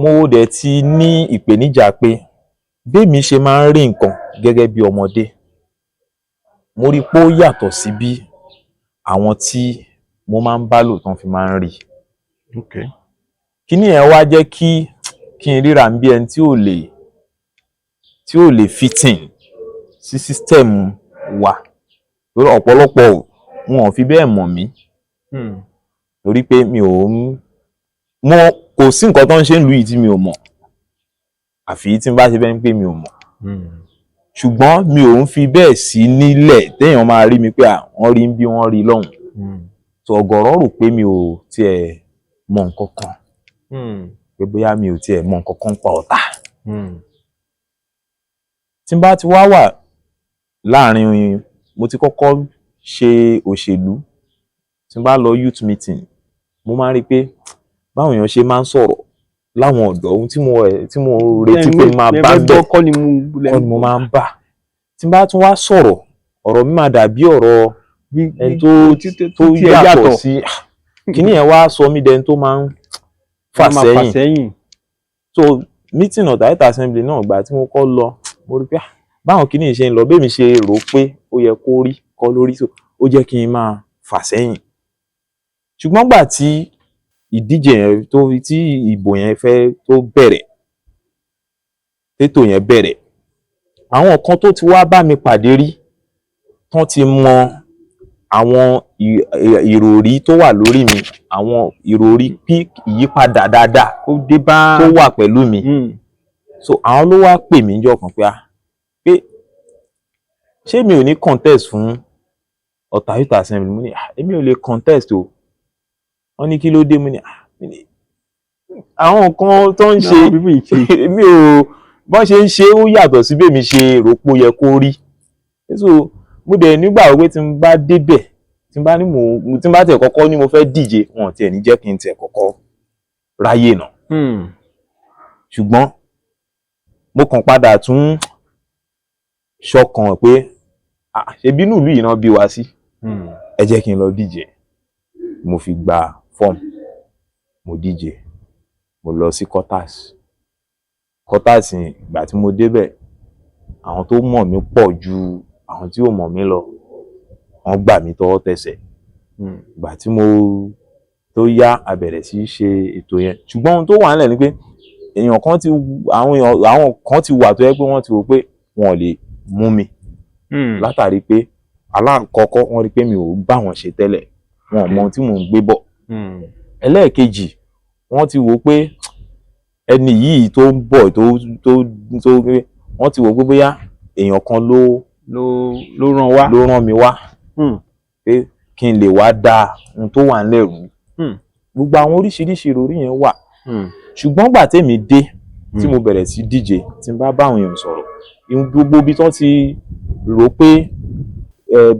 Speaker 1: Mo dẹ̀ ti ní ìpèníjà pé bémi ṣe máa ń rí nǹkan gẹ́gẹ́ bí ọmọdé, mo rí pé ó yàtọ̀ sí bí àwọn tí mo máa ń bá lò tán fi máa ń rí. Kíní yẹn wá jẹ́ kí n ríra bí ẹni tí ò lè fit in sí system wa. Torí ọ̀pọ̀lọpọ̀ wọn ò fi bẹ́ẹ̀ mọ̀ mí. Torí pé kò sí nǹkan tó ń ṣe nílùú yìí tí mi ò mọ̀. Àfi tí n bá ṣe bẹ́ẹ̀ pé mi ò mọ̀. Ṣùgbọ́n mi ò ń fi bẹ́ẹ̀ sí nílẹ̀ téèyàn máa rí mi pé wọ́n rí bí wọ́n rí lọ́hùn. So ọ̀gọ̀rọ̀ rò pé mi ò tiẹ̀ mọ̀ nǹkan kan. Pé bóyá mi ò tiẹ̀ mọ̀ nǹkan kan pa Ọ̀tà. Tí n bá ti wá wà láàrin, mo ti kọ́kọ́ ṣe òṣèlú, tí n bá lọ youth meeting, mo máa ń rí pé báwọn èèyàn ṣe máa ń sọ̀rọ̀ láwọn ọ̀dọ́, ohun tí mo retí pé máa bá bẹ́ẹ̀ kọ́ ni mo máa ń bá. Tí n bá tún wá sọ̀rọ̀, ọ̀rọ̀ mi máa dàbí ọ̀rọ̀ ẹni tó yàtọ̀ sí. Kíní yẹn wá sọ mí dẹni tó máa ń fà sẹ́yìn. So meeting Ọ̀tà Youth Assembly náà ìgbà tí mo kọ́ lọ, mo rí pé báwọn kíní ṣe ń lọ, bémi ṣe rò pé ó yẹ kó rí kọ́ lórí, so ó jẹ́ kí n máa fà sẹ́yìn. Ṣùgbọ́n gbà tí ìdíje yẹn tí ìbò yẹn tó bẹ̀rẹ̀, tètò yẹn bẹ̀rẹ̀, àwọn kan tó ti wá bá mi pàdé rí, tán ti mọ àwọn ìròrí tó wà lórí mi, àwọn ìròrí pí ìyípadà dáadáa tó dé bá tó wà pẹ̀lú mi. So àwọn ló wá pè mí níjọ́ kan pé ṣé mi ò ní contest fún Ọ̀tà Youth Assembly? Mo ní èmi ò lè contest o. Wọ́n ní kí ló dé? Mo ní àwọn nǹkan tó ń ṣe èmi ò, bọ́n ṣe ń ṣe ó yàtọ̀ sí bémi ṣe rò pé ó yẹ kó rí. So mo dẹ̀ nígbà wípé tí n bá débẹ̀, tí n bá tẹ̀ kọ́kọ́ ní mo fẹ́ díje, wọn ò tiẹ̀ ní jẹ́ kí n tẹ̀ kọ́kọ́ ráyè náà. Ṣùgbọ́n mo kàn padà tún ṣọkàn pé ṣebí inú ìlú yìí náà bí wa sí, ẹ jẹ́ kí n lọ díje. Mo fi gba fọ́ọ̀mù, mo díje, mo lọ sí quarters ìgbà tí mo débẹ̀, àwọn tó mọ̀ mí pọ̀ ju àwọn tí ò mọ̀ mí lọ, wọ́n gbà mí tọwọ́ tẹsẹ̀. Ìgbà tí tó yá, a bẹ̀rẹ̀ sí ṣe ètò yẹn. Ṣùgbọ́n ohun tó wà nílẹ̀ ni pé àwọn kan ti wà tó yẹ pé wọ́n ti wò pé wọn ò lè mú mi. Látàrí pé alákọ̀ọ́kọ́ wọ́n rí pé mi ò bá wọn ṣe tẹ́lẹ̀, wọn ò mọ ohun tí mò ń gbé bọ̀. Ẹlẹ́ẹ̀kejì, wọ́n ti wò pé ẹni yìí tó ń bọ̀ wọ́n ti wò pé bóyá èèyàn kan ló rán mi wá, pé kí n lè wá dá ohun tó wà nílẹ̀ rú. Gbogbo àwọn oríṣiríṣi ìròrí yẹn wà. Ṣùgbọ́n gbà tèmi dé, tí mo bẹ̀rẹ̀ sí díje, tí n bá báwọn èèyàn sọ̀rọ̀, gbogbo ibi tán ti rò pé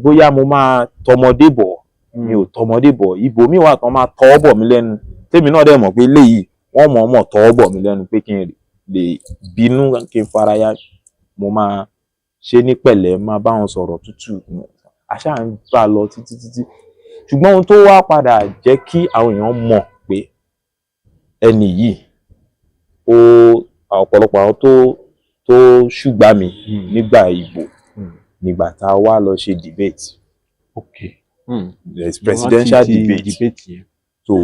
Speaker 1: bóyá mo máa tọmọdé bọ̀, mi ò tọmọdé bọ̀. Ibò míì wà tán máa tọwọ́ bọ̀ mí lẹ́nu, tèmi náà dẹ̀ mọ̀ pé eléyìí wọ́n mọ̀ọ́mọ̀ tọwọ́ bọ̀ mí lẹ́nu pé kí n lè bínú, kí n faraya. Mo máa ṣe ní pẹ̀lẹ́, máa bá wọn sọ̀rọ̀ tútù, àṣà ń bá lọ títí. Ṣùgbọ́n ohun tó wá padà jẹ́ kí àwọn èèyàn mọ̀ pé ẹni yìí, ọ̀pọ̀lọpọ̀ àwọn tó ṣùgbà mi nígbà ìbò, nígbà tá a wá lọ ṣe debate. presidential debate so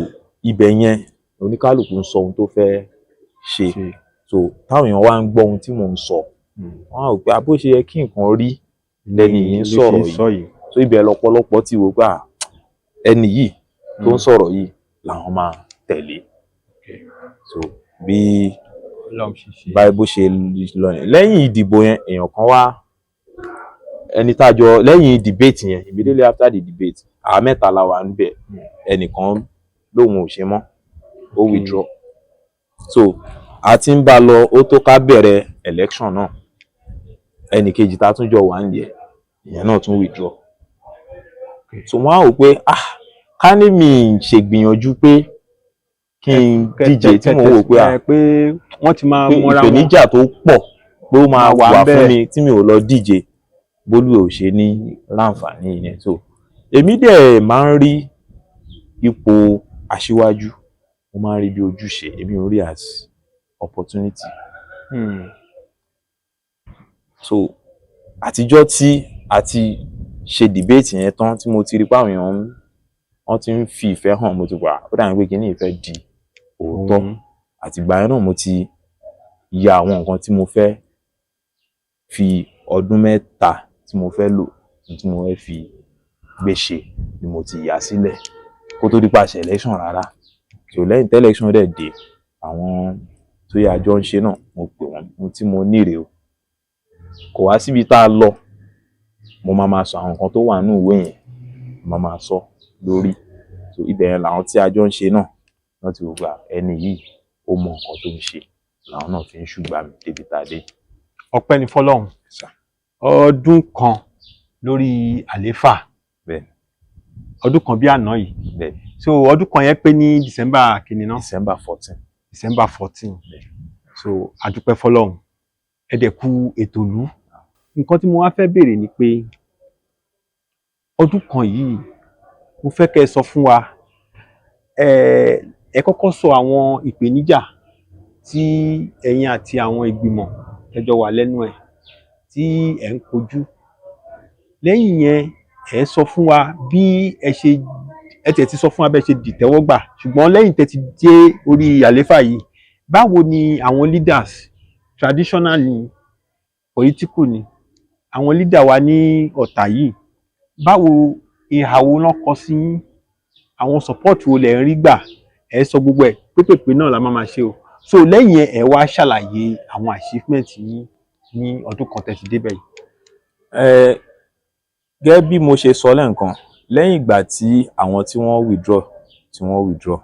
Speaker 1: ibẹ̀ yẹn oníkálùkù ń sọ ohun tó fẹ́ ṣe so táwọn èèyàn wá ń gbọ́ ohun tí mò ń sọ wọ́n á rò pé bó ṣe yẹ kí nǹkan rí lẹ́ni yìí ń sọ̀rọ̀ yìí so ibẹ̀ lọ́pọ̀lọpọ̀ ti wò pé ẹni yìí tó ń sọ̀rọ̀ yìí làwọn máa tẹ̀lé so bí báyìí bó ṣe lọ yẹn lẹ́yìn ìdìbò yẹn èèyàn kan wá ẹni tájọ lẹ́yìn debate yẹn immediately after the debate àwa mẹ́ta la wà níbẹ̀ ẹnìkan lòun ò ṣe mọ́ ó withdraw so a ti ń bá lọ ó tó ká bẹ̀rẹ̀ election náà ẹnì kejì tá tún jọ wà ń yẹ ìyẹn náà tún withdraw so wọ́n á wò pé ká ní mi ṣègbìyànjú pé kí n díje tí mo wò pé
Speaker 3: wọ́n ti máa mọ́ra wọn
Speaker 1: ìpèníjà tó pọ̀ pé ó máa wà fún mi tí mi ò lọ díje bólú ò ṣe ní láǹfààní yẹn so èmi dẹ̀ máa ń rí ipò aṣíwájú mo máa ń rí bí ojúṣe èmi ò rí as opportunity so àtijọ́ tí a ti ṣe debate yẹn tán tí mo ti rí pé àwọn èèyàn wọ́n ti ń fi ìfẹ́ hàn mo ti wà ó dàbí pé kí ní ìfẹ́ di òótọ́ àtìgbà yẹn náà mo ti ya àwọn nǹkan tí mo fẹ́ fi ọdún mẹ́ta tí mo fẹ́ lò tí mo fẹ́ fi gbé ṣe ni mo ti yà sílẹ̀ kó tó di pàṣẹ election rárá so lẹ́yìn tí election dẹ̀ dé àwọn tó yà jọ ń ṣe náà mo pè wọ́n tí mo níre o kò wá síbi tá a lọ mo máa sọ àwọn nǹkan tó wà nínú ìwé yẹn mo máa sọ lórí so ibẹ̀ yẹn làwọn tí a jọ ń ṣe náà wọ́n ti gbà ẹni yìí ó mọ nǹkan tó ń ṣe làwọn náà fi ń ṣùgbà mí débi tá a dé.
Speaker 3: ọpẹ́ ní fọ́lọ́run ọdún kan lórí àlééfà ọdún kan bí àná yìí so ọdún kan yẹn pé ní December kìíní náà December 14 so adúpẹ́ fọ́lọ́run ẹ̀dẹ̀kú ètò ìlú nǹkan tí mo wá fẹ́ béèrè ni pé ọdún kan yìí mo fẹ́ kẹ́ ẹ sọ fún wa ẹ kọ́kọ́ sọ àwọn ìpèníjà tí ẹ̀yin àti àwọn ìgbìmọ̀ tẹ́jọ wà lẹ́nu ẹ̀ tí ẹ̀ ń kojú lẹ́yìn yẹn ẹ sọ fún wa bí ẹ tẹ̀ ti sọ fún wa bẹ́ẹ̀ ṣe dìtẹ́wọ́gbà ṣùgbọ́n lẹ́yìn tẹ́ ti dé orí àlééfà yìí báwo ni àwọn leaders traditional ni political ni àwọn leader wa ní ọ̀tà yìí báwo ìhàwó náà kọ sí àwọn support wo lẹ̀ ń rí gbà ẹ sọ gbogbo ẹ̀ pépèpé náà la máa ṣe o so lẹ́yìn ẹ wá ṣàlàyé àwọn achievement yìí ní ọdún kan tẹ́ ti débẹ̀ yìí.
Speaker 1: Gẹ́gẹ́ bí mo ṣe sọ lẹ́ǹkan lẹ́yìn ìgbà tí àwọn tí wọ́n withdraw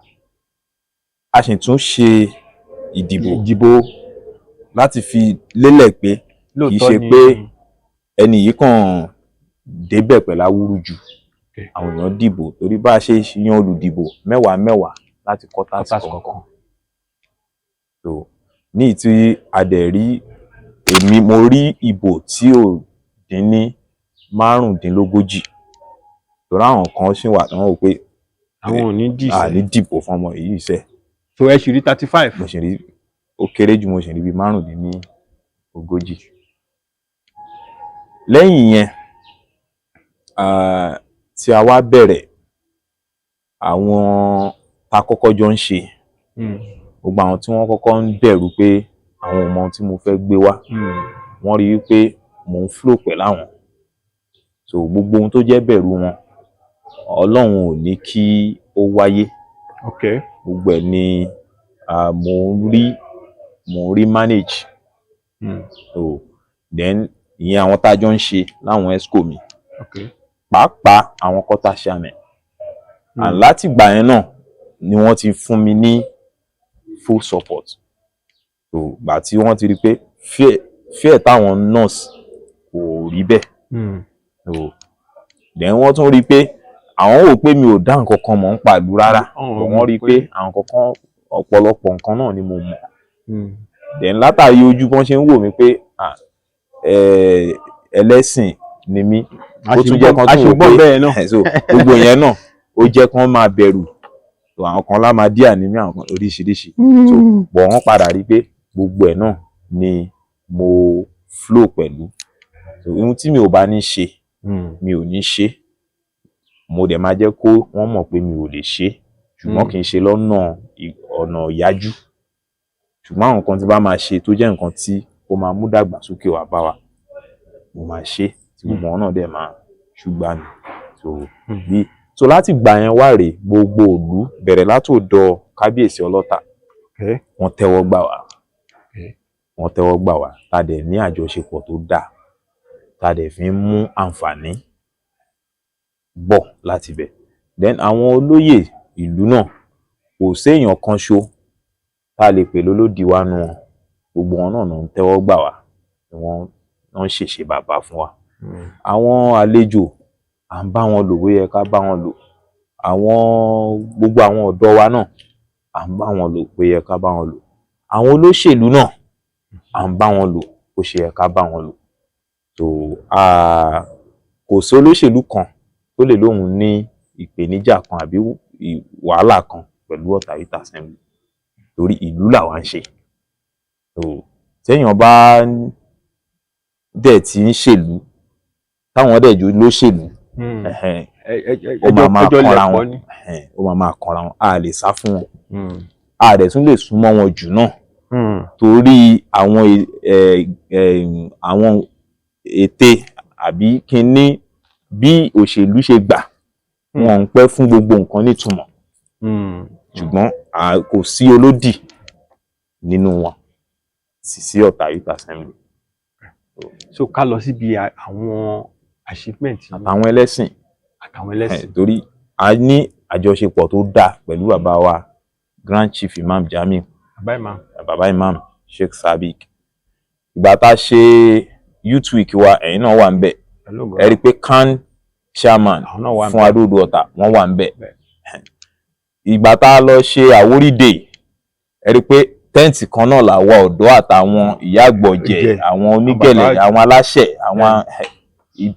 Speaker 1: a sì tún ṣe ìdìbò láti fi lélẹ̀ pé kì í ṣe pé ẹni yìí kàn débẹ̀ pẹ̀lú awúrúju àwọn èèyàn dìbò torí bá a ṣe yan olùdìbò mẹ́wàá láti quarters kọ̀ọ̀kan so ní ìtí adẹ̀rí mo rí ìbò tí ò dín ní 15 torí àwọn kan ṣì wà tí wọ́n rò pé
Speaker 3: àwọn ò ní
Speaker 1: dìbò fún ọmọ yìí ṣe
Speaker 3: so ẹ ṣì rí 35
Speaker 1: mo ṣì rí ó kéré jù mo ṣì rí bí 15 lẹ́yìn yẹn tí a wá bẹ̀rẹ̀ àwọn tá kọ́kọ́ jọ ń ṣe gbogbo àwọn tí wọ́n kọ́kọ́ ń bẹ̀rù pé àwọn ọmọ tí mo fẹ́ gbé wá wọ́n rí wípé mò ń flow pẹ̀lú àwọn so gbogbo ohun tó jẹ́ bẹ̀rù wọn Ọlọ́run ò ní kí ó wáyé gbogbo ẹ̀ ni mò ń rí manage so then ìyẹn àwọn tá a jọ ń ṣe láwọn esco mi pàápàá àwọn quarter chairman and láti ìgbà yẹn náà ni wọ́n ti fún mi ní full support so gbà tí wọ́n ti rí pé fear táwọn nurse kò rí bẹ́ẹ̀ so then wọ́n tún rí pé àwọn wò pé mi ò dá nǹkan kan mọ̀ ń pàlú rárá wọ́n rí pé àwọn kankan ọ̀pọ̀lọpọ̀ nǹkan náà ni mo mọ̀ then látàrí ojú bọ́n ṣe ń wò mí pé ẹlẹ́sìn ni mí ó tún jẹ́ kan tó wò pé so gbogbo yẹn náà ó jẹ́ kán máa bẹ̀rù àwọn kan lámàdíà ní mí àwọn kan oríṣiríṣi so bọ̀ wọ́n padà rí pé gbogbo ẹ̀ náà ni mo flow pẹ̀lú so ohun tí mi ò bá ní ṣe mi ò ní ṣe mo dẹ̀ máa jẹ́ kó wọ́n mọ̀ pé mi ò lè ṣe ṣùgbọ́n kì í ṣe ọ̀nà ìyájú ṣùgbọ́n àwọn nǹkan tí bá máa ṣe tó jẹ́ nǹkan tí ó máa mú dàgbàsókè wá bá wa mo máa ṣe tí gbogbo wọn náà dẹ̀ máa ṣùgbọ́n mi so láti gbà yẹn wá rèé gbogbo ìlú bẹ̀rẹ̀ látòdọ̀ kábíyèsí ọlọ́ta wọ́n tẹ́wọ́ gbà wá tá a dẹ̀ ní àjọṣepọ̀ tó dáa tá a dẹ̀ fi ń mú àǹfààní bọ̀ láti bẹ̀. Then àwọn olóyè ìlú náà kò séèyàn kan ṣo tá a lè pè lólódì wá nu wọn gbogbo wọn náà ń tẹ́wọ́ gbà wá wọ́n ń ṣèṣe bàbá fún wa. Àwọn àlejò à ń bá wọn lò bóyá ká bá wọn lò gbogbo àwọn ọ̀dọ́ wa náà à ń bá wọn lò bóyá ká bá wọn lò àwọn olóṣèlú náà à ń bá wọn lò bó ṣe yẹ ká bá wọn lò. So kò sí olóṣèlú kan tó lè lóhun ní ìpèníjà kan àbí wàhálà kan pẹ̀lú Ọ̀tà Youth Assembly torí ìlú làwa ń ṣe. Téèyàn bá dẹ̀ ti ń ṣèlú táwọn dẹ̀ jó lóṣèlú ó máa kanra wọn a lè sá fún wọn a dẹ̀ tún lè súnmọ́ wọn jù náà torí àwọn ète àbí kinní bí òṣèlú ṣe gbà wọn ń pẹ́ fún gbogbo nǹkan nítumọ̀ ṣùgbọ́n kò sí olódì nínú wọn sí Ọ̀tà Youth Assembly.
Speaker 3: So ká lọ síbi àwọn achievement
Speaker 1: àtàwọn ẹlẹ́sìn torí a ní àjọṣepọ̀ tó dáa pẹ̀lú bàbá wa Grand Chief Imam Jamiu bàbá Imam Sheikh Sadiq. Ìgbà tá a ṣe Youth Week wa ẹ̀yin náà wà ń bẹ̀ ẹ rí i pé CAN chairman fún Adó-Odò Ọ̀tà wọ́n wà ń bẹ̀. Ìgbà tá a lọ ṣe Àwórì Day ẹ rí i pé tẹ́ǹtì kan náà làwọn ọ̀dọ́ àtàwọn ìyá àgbọ̀jẹ̀ àwọn onígẹ̀lẹ̀ àwọn aláṣẹ àwọn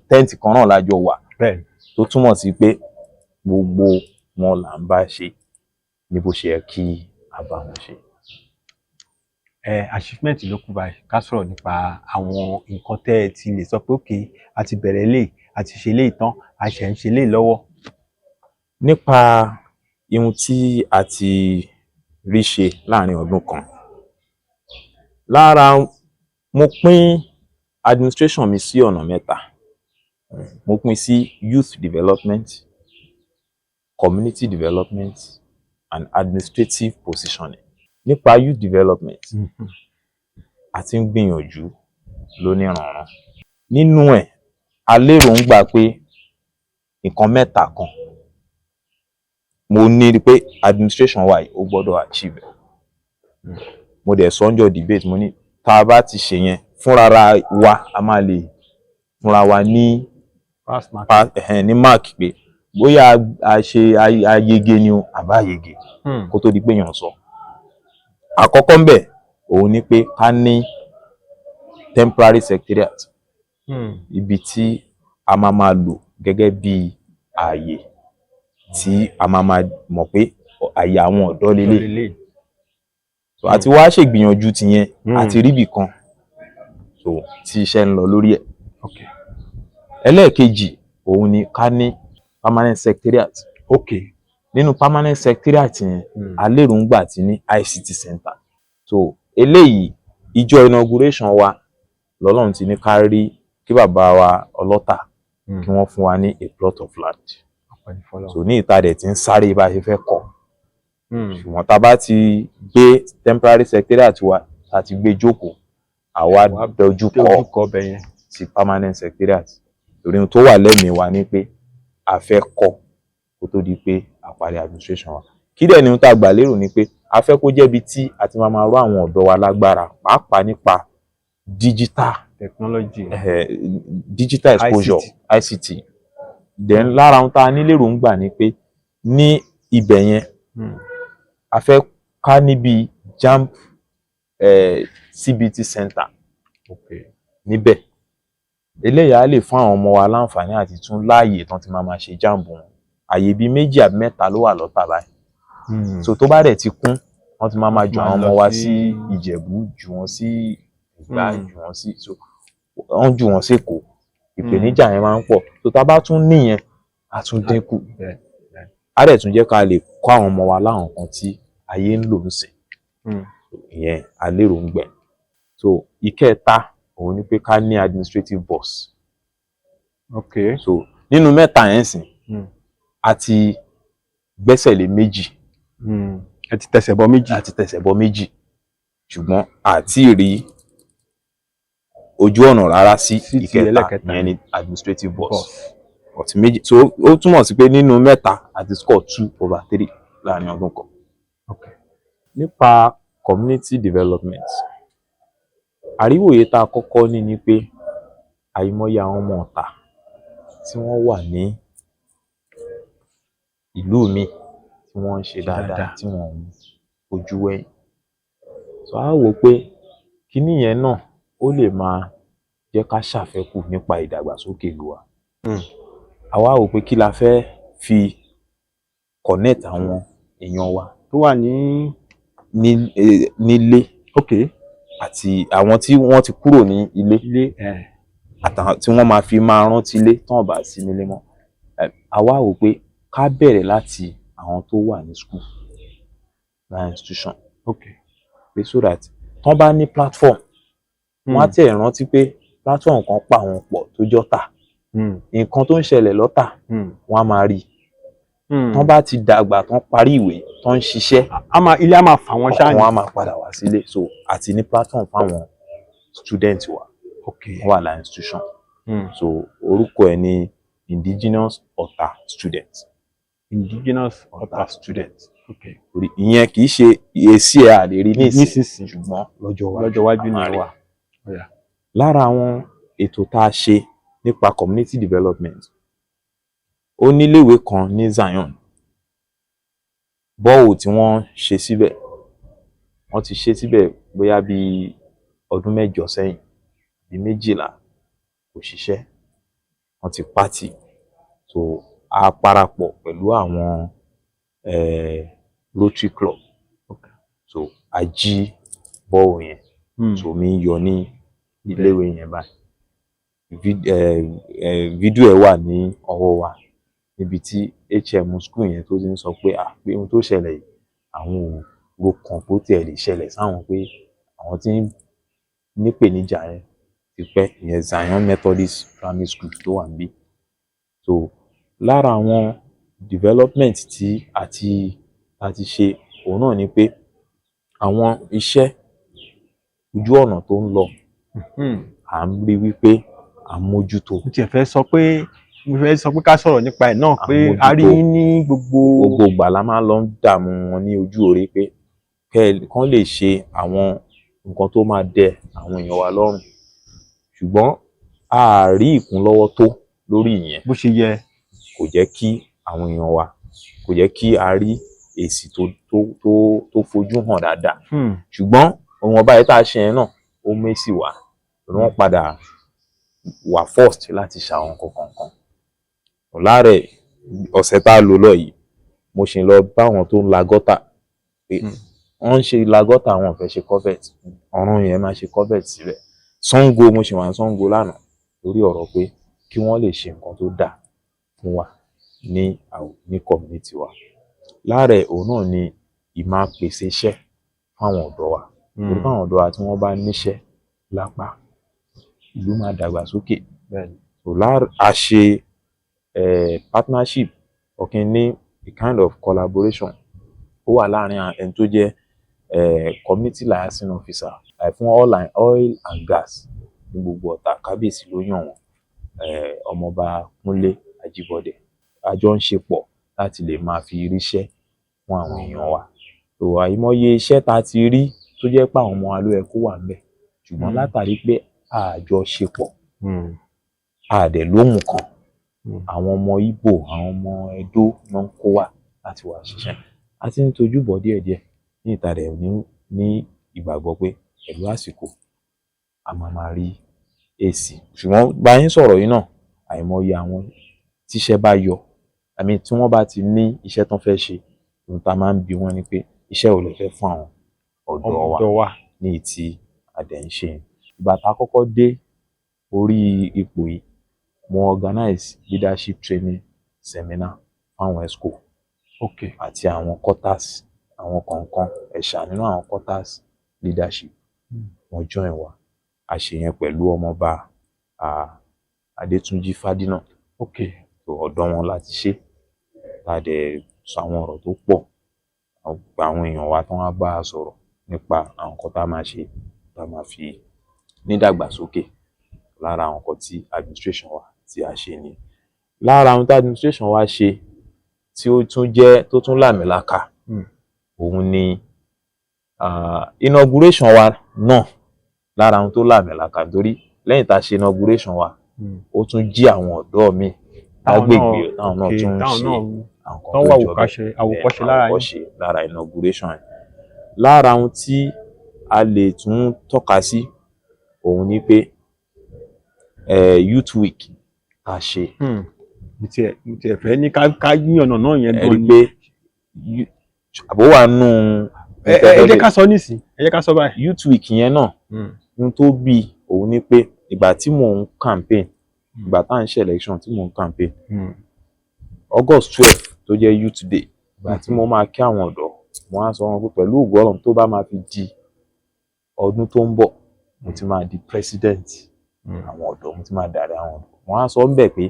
Speaker 1: tẹ́ǹtì kan náà lájọ wà tó túmọ̀ sí pé gbogbo wọn là ń bá ṣe ní bó ṣe yẹ kí a bá wọn ṣe.
Speaker 3: Achievement ló kù báyìí ká sọ̀rọ̀ nípa àwọn nǹkan tẹ́ ẹ ti lè sọ pé òkè a ti bẹ̀rẹ̀ lè a ti ṣe lè tán a ṣẹ̀ ń ṣe lè lọ́wọ́.
Speaker 1: Nípa ihun tí a ti rí ṣe láàrin ọdún kan lára mo pín administration mi sí ọ̀nà mẹ́ta mo pín sí youth development, community development and administrative positioning. Nípa youth development a ti ń gbìyànjú lóníranran nínú ẹ̀ a lérò ń gbà pé nǹkan mẹ́ta kan mo ní pé administration wa ó gbọ́dọ̀ achieve mo dẹ̀ sọ́njọ́ debate mo ní tá a bá ti ṣe yẹn fúnra wa a máa lè fúnra wa ní mark pé bóyá a ṣe ayege ni o àbá yege kó tó di pé yàn sọ. Àkọ́kọ́ ńbẹ̀ òun ni pé ká ní temporary secretariat ibi tí a máa lò gẹ́gẹ́ bí ààyè tí a máa mọ̀ pé àyè àwọn ọ̀dọ́ lélẹ̀. So àti wá ṣègbìyànjú tìyẹn àti ríbì kan so tí iṣẹ́ ń lọ lórí ẹ̀. Ẹlẹ́ẹ̀kejì òun ni ká ní permanent secretariat. Nínú permanent secretariat yẹn a lérò ń gbà tí ní ICT center. So eléyìí ìjọ inauguration wa lọ́lọ́run ti ní ká rí kí bàbá wa Ọlọ́ta kí wọ́n fún wa ní a plot of land. So ní ìta dẹ̀ ti ń sáré bá ṣe fẹ́ kọ́ ṣùgbọ́n tá a bá ti gbé temporary secretariat wa tá a ti gbé jókòó àwa dojú kọ bẹ́yẹn sí permanent secretariat torí ohun tó wà lẹ́mìí wa ni pé a fẹ́ kọ́ kó tó di pé a parí administration wa. Kí dẹ̀ ni ohun tá a gbà lérò ni pé a fẹ́ kó jẹ́bi tí a ti máa rọ̀ àwọn ọ̀dọ́ wa lágbára pàápàá nípa digital
Speaker 3: technology
Speaker 1: digital exposure ICT. Then lára ohun tá a ní lérò ń gbà ni pé ní ibẹ̀ yẹn a fẹ́ ká níbi JAMB CBT center níbẹ̀ eléyà á lè fún àwọn ọmọ wa láǹfààní àti tún láàyè tán ti máa ṣe JAMB wọn àyè bíi 2 àbí 3 ló wà lọ́tà báyìí so tó bá dẹ̀ ti kún wọ́n ti máa ju àwọn ọmọ wa sí Ìjẹ̀bú jù wọ́n sí Ìgbà jù wọ́n sí wọ́n jù wọ́n sí Èkó ìpèníjà yẹn máa ń pọ̀ tó tá a bá tún níyẹn á tún dínkù á dẹ̀ tún jẹ́ ká lè kọ́ àwọn ọmọ wa láwọn nǹkan tí ayé ń lò ń sìn ìyẹn aléròǹgbẹ. So ìkẹta òun ni pé ká ní administrative boss. So nínú mẹ́ta yẹn sìn a ti gbẹ́sẹ̀ lé méjì.
Speaker 3: Ẹ ti tẹsẹ̀ bọ méjì.
Speaker 1: A ti tẹsẹ̀ bọ méjì ṣùgbọ́n àti rí ojú ọ̀nà rárá sí ìkẹta ìyẹn ni administrative boss. Ọtí méjì so ó túmọ̀ sí pé nínú mẹ́ta àti score 2/3 láàrin ọdún kan. Nípa community development àríwòye tá a kọ́kọ́ ní ni pé àìmọye àwọn ọmọ ọ̀tà tí wọ́n wà ní ìlú mi tí wọ́n ń ṣe dáadáa tí wọ́n ń fojú wẹ̀yìn. So a wò pé kíní yẹn náà ó lè máa jẹ́ ká ṣàfẹ́kù nípa ìdàgbàsókè ìlú wa. A wá wò pé kí la fẹ́ fi connect àwọn èèyàn wa
Speaker 3: tó wà
Speaker 1: nílé àti àwọn tí wọ́n ti kúrò ní ilé àtàwọn tí wọ́n máa fi máa rántí ilé tán bá sí nílé mọ́. A wá wò pé ká bẹ̀rẹ̀ láti àwọn tó wà ní school na institution pé so that tán bá ní platform wọ́n á tẹ̀ rántí pé platform kan pa àwọn pọ̀ tó jọ́tà nǹkan tó ń ṣẹlẹ̀ lọ́tà wọ́n á máa rí tán bá ti dàgbà tán parí ìwé tán ń ṣiṣẹ́
Speaker 3: ilé á máa fà wọ́n ṣáà ní
Speaker 1: wọ́n á máa padà wá sílé. So àti ní platform fáwọn student wa wọ́n wà láì institution. So orúkọ ẹ̀ ní Indigenous Ọ̀tà Students.
Speaker 3: Indigenous Ọ̀tà Students.
Speaker 1: Ìyẹn kì í ṣe èsì ẹ̀ àlérí ní ìsìn ṣùgbọ́n
Speaker 3: lọ́jọ́ iwájú ni wà.
Speaker 1: Lára àwọn ètò tá a ṣe nípa community development ó níléèwé kan ní Zion bọ́ọ̀ tí wọ́n ṣe síbẹ̀ wọ́n ti ṣe síbẹ̀ bóyá bí ọdún 8 sẹ́yìn bí 12 kò ṣiṣẹ́ wọ́n ti pátì. So a parapọ̀ pẹ̀lú àwọn Rotary Club so a jí bọ́ọ̀ yẹn so mi yọ ní iléèwé yẹn báyìí. Fídíò ẹ̀ wà ní ọwọ́ wa níbi tí HM school yẹn tó ti ń sọ pé pé ohun tó ṣẹlẹ̀ yìí àwọn ò kàn kó tiẹ̀ lè ṣẹlẹ̀ sáwọn pé àwọn tí ń nípèníjà yẹn ti pẹ́ ìyẹn Zion Methodist Primary School tó wà níbí. So lára àwọn development tí a ti ṣe òun náà ni pé àwọn iṣẹ́ ojú ọ̀nà tó ń lọ à ń rí wípé à ń mójútó.
Speaker 3: Mo tiẹ̀ fẹ́ sọ pé ká sọ̀rọ̀ nípa ẹ̀ náà pé a rí ní gbogbo
Speaker 1: ìgbà la máa lọ ń dààmú wọn ní ojú òre pé kán lè ṣe àwọn nǹkan tó máa dẹ àwọn èèyàn wa lọ́rùn ṣùgbọ́n a rí ìkúnlọ́wọ́ tó lórí ìyẹn
Speaker 3: bó ṣe yẹ.
Speaker 1: Kò jẹ́ kí àwọn èèyàn wa kò jẹ́ kí a rí èsì tó fojú hàn dáadáa. Ṣùgbọ́n ohun ọba yìí tá a ṣe yẹn náà ó mésì wá wọ́n padà wà first láti ṣàwọn nǹkan kan. Láàrẹ̀ ọ̀sẹ̀ tá a lò lọ yìí mo ṣì lọ bá àwọn tó ń la gọ́tà pé wọ́n ń ṣe la gọ́tà àwọn ò fẹ́ ṣe covet ọ̀run yẹn máa ṣe covet síbẹ̀. Ṣàngó mo ṣì wà ní Ṣàngó lánàá lórí ọ̀rọ̀ pé kí wọ́n lè ṣe nǹkan tó dáa fún wa ní community wa. Láàrẹ̀ òun náà ni ìmáa pèsè iṣẹ́ fáwọn ọ̀dọ́ wa. Torí fáwọn ọ̀dọ́ wa tí wọ́n bá níṣẹ́ lápá ìlú máa dàgbà sókè. A ṣe partnership ọ̀kan ní a kind of collaboration ó wà láàrin ẹni tó jẹ́ community liaison officer fún oil and gas ní gbogbo Ọ̀tà. Kábíyèsí ló yàn wọ́n ọmọọba Kúnlé Ajíbọ́dé. A jọ ń ṣe pọ̀ láti lè máa fi ríṣẹ́ fún àwọn èèyàn wa. So àìmọye iṣẹ́ tá a ti rí tó jẹ́ pé àwọn ọmọ wa ló yẹ kó wà ńbẹ̀ ṣùgbọ́n látàrí pé a jọ ṣe pọ̀ a dẹ̀ lóhùn kan àwọn ọmọ Ìgbò àwọn ọmọ Ẹdó náà ń kó wá láti wá ṣiṣẹ́. A ti ń tojú bọ̀ díẹ̀díẹ̀ ní ìta rẹ̀ ní ìgbàgbọ́ pé pẹ̀lú àsìkò a máa rí èsì. Ṣùgbọ́n bá yín sọ̀rọ̀ yìí náà àìmọye àwọn tíṣẹ́ bá yọ tí wọ́n bá ti ní iṣẹ́ tán fẹ́ ṣe ohun tá a máa ń bi wọ́n ni pé iṣẹ́ ò lè fẹ́ fún àwọn ọ̀dọ́ wa ní ìtì àdẹ̀ ń ṣe. Ìgbà tá a kọ́kọ́ dé orí ipò yìí mo organize leadership training seminar fáwọn ESCO
Speaker 3: Okay.
Speaker 1: àti àwọn quarters àwọn kọ̀ọ̀kan ẹ̀ṣà nínú àwọn quarters leadership wọ́n join wa. A ṣe yẹn pẹ̀lú ọmọọba Adétúnjí Fádínà.
Speaker 3: Okay.
Speaker 1: So ọ̀dọ̀ wọn láti ṣe tá a dẹ̀ sọ àwọn ọ̀rọ̀ tó pọ̀ àwọn èèyàn wa tán wá bá a sọ̀rọ̀ nípa àwọn nǹkan tá a máa ṣe tá a máa fi nídàgbàsókè. Lára àwọn nǹkan tí administration wa tí a ṣe ni. Lára àwọn tí administration wa ṣe tí ó tún jẹ́ tó tún làmìlaka òun ni inauguration wa náà lára àwọn tó làmìlaka torí lẹ́yìn tá a ṣe inauguration wa ó tún jí àwọn ọ̀dọ́ míì lágbègbè táwọn náà tún ń ṣe àwọn kan tó jọ
Speaker 3: àwòkọ́ṣe
Speaker 1: lára inauguration yẹn. Lára àwọn tí a lè tún tọ́ka sí òun ni pé youth week a ṣe.
Speaker 3: mo tiẹ̀ fẹ́ ní ká yíyànnà náà yẹn
Speaker 1: gan ni. pé àbó wà nù.
Speaker 3: ẹ jẹ́ ká sọ nísìn ẹ jẹ́ ká sọ báyìí.
Speaker 1: youth week yẹn náà ohun tó bí òun ni pé ìgbà tí mò ń campaign ìgbà tá à ń ṣe election tí mò ń campaign August 12 tó jẹ́ youth day ìgbà tí mo máa kí àwọn ọ̀dọ́ mo á sọ wọn pé pẹ̀lú ògo Ọlọ́run tó bá máa fi di ọdún tó ń bọ̀ mo ti máa di president àwọn ọ̀dọ́ mo ti máa darí àwọn ọ̀dọ́ mo á sọ ń bẹ̀ pé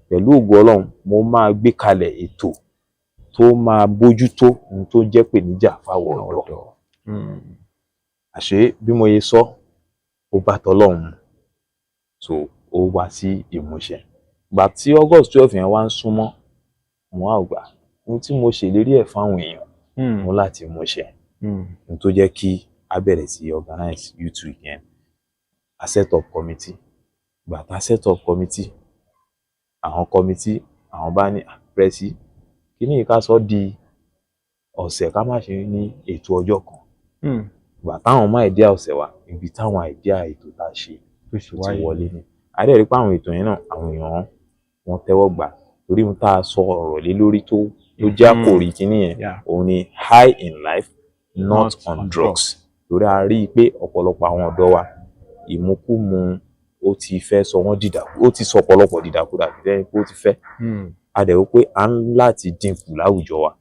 Speaker 1: pẹ̀lú ògo Ọlọ́run mo máa gbé kalẹ̀ ètò tó máa bójútó ohun tó jẹ́ pèníjà fáwọn ọ̀dọ́. Àṣé bí mo yẹ sọ ó bá tọlọ́run so ó wá sí ìmúṣẹ. Ìgbà tí August 12 yẹn wá ń súnmọ́ mo á gbà ohun tí mo ṣèlérí ẹ̀ fáwọn èèyàn mo láti múṣẹ. Ohun tó jẹ́ kí a bẹ̀rẹ̀ sí organize youth week yẹn a set up committee. Ìgbà tá set up committee àwọn committee àwọn bá ní àpẹẹsì kíní ká sọ di ọ̀sẹ̀ ká má ṣe ní ètò ọjọ́ kan. Ìgbà táwọn mú idea ọ̀sẹ̀ wa ibi táwọn idea ètò tá a ṣe tó ti wọlé ni. A dẹ̀ rí pé àwọn ètò yẹn náà àwọn èèyàn wọn tẹ́wọ́ gbà torí ohun tá a sọ ọ̀rọ̀ lé lórí tó jẹ́ àkòrí kíní yẹn òun ni high in life not on drugs. Torí a rí i pé ọ̀pọ̀lọpọ̀ àwọn ọ̀dọ́ wa ìmúkúmu ó ti fẹ́ sọ wọ́n dìdàkú ó ti sọ ọ̀pọ̀lọpọ̀ dìdàkudà fẹ́ pé ó ti fẹ́. A dẹ̀ wò pé a ń láti dínkù láwùjọ wa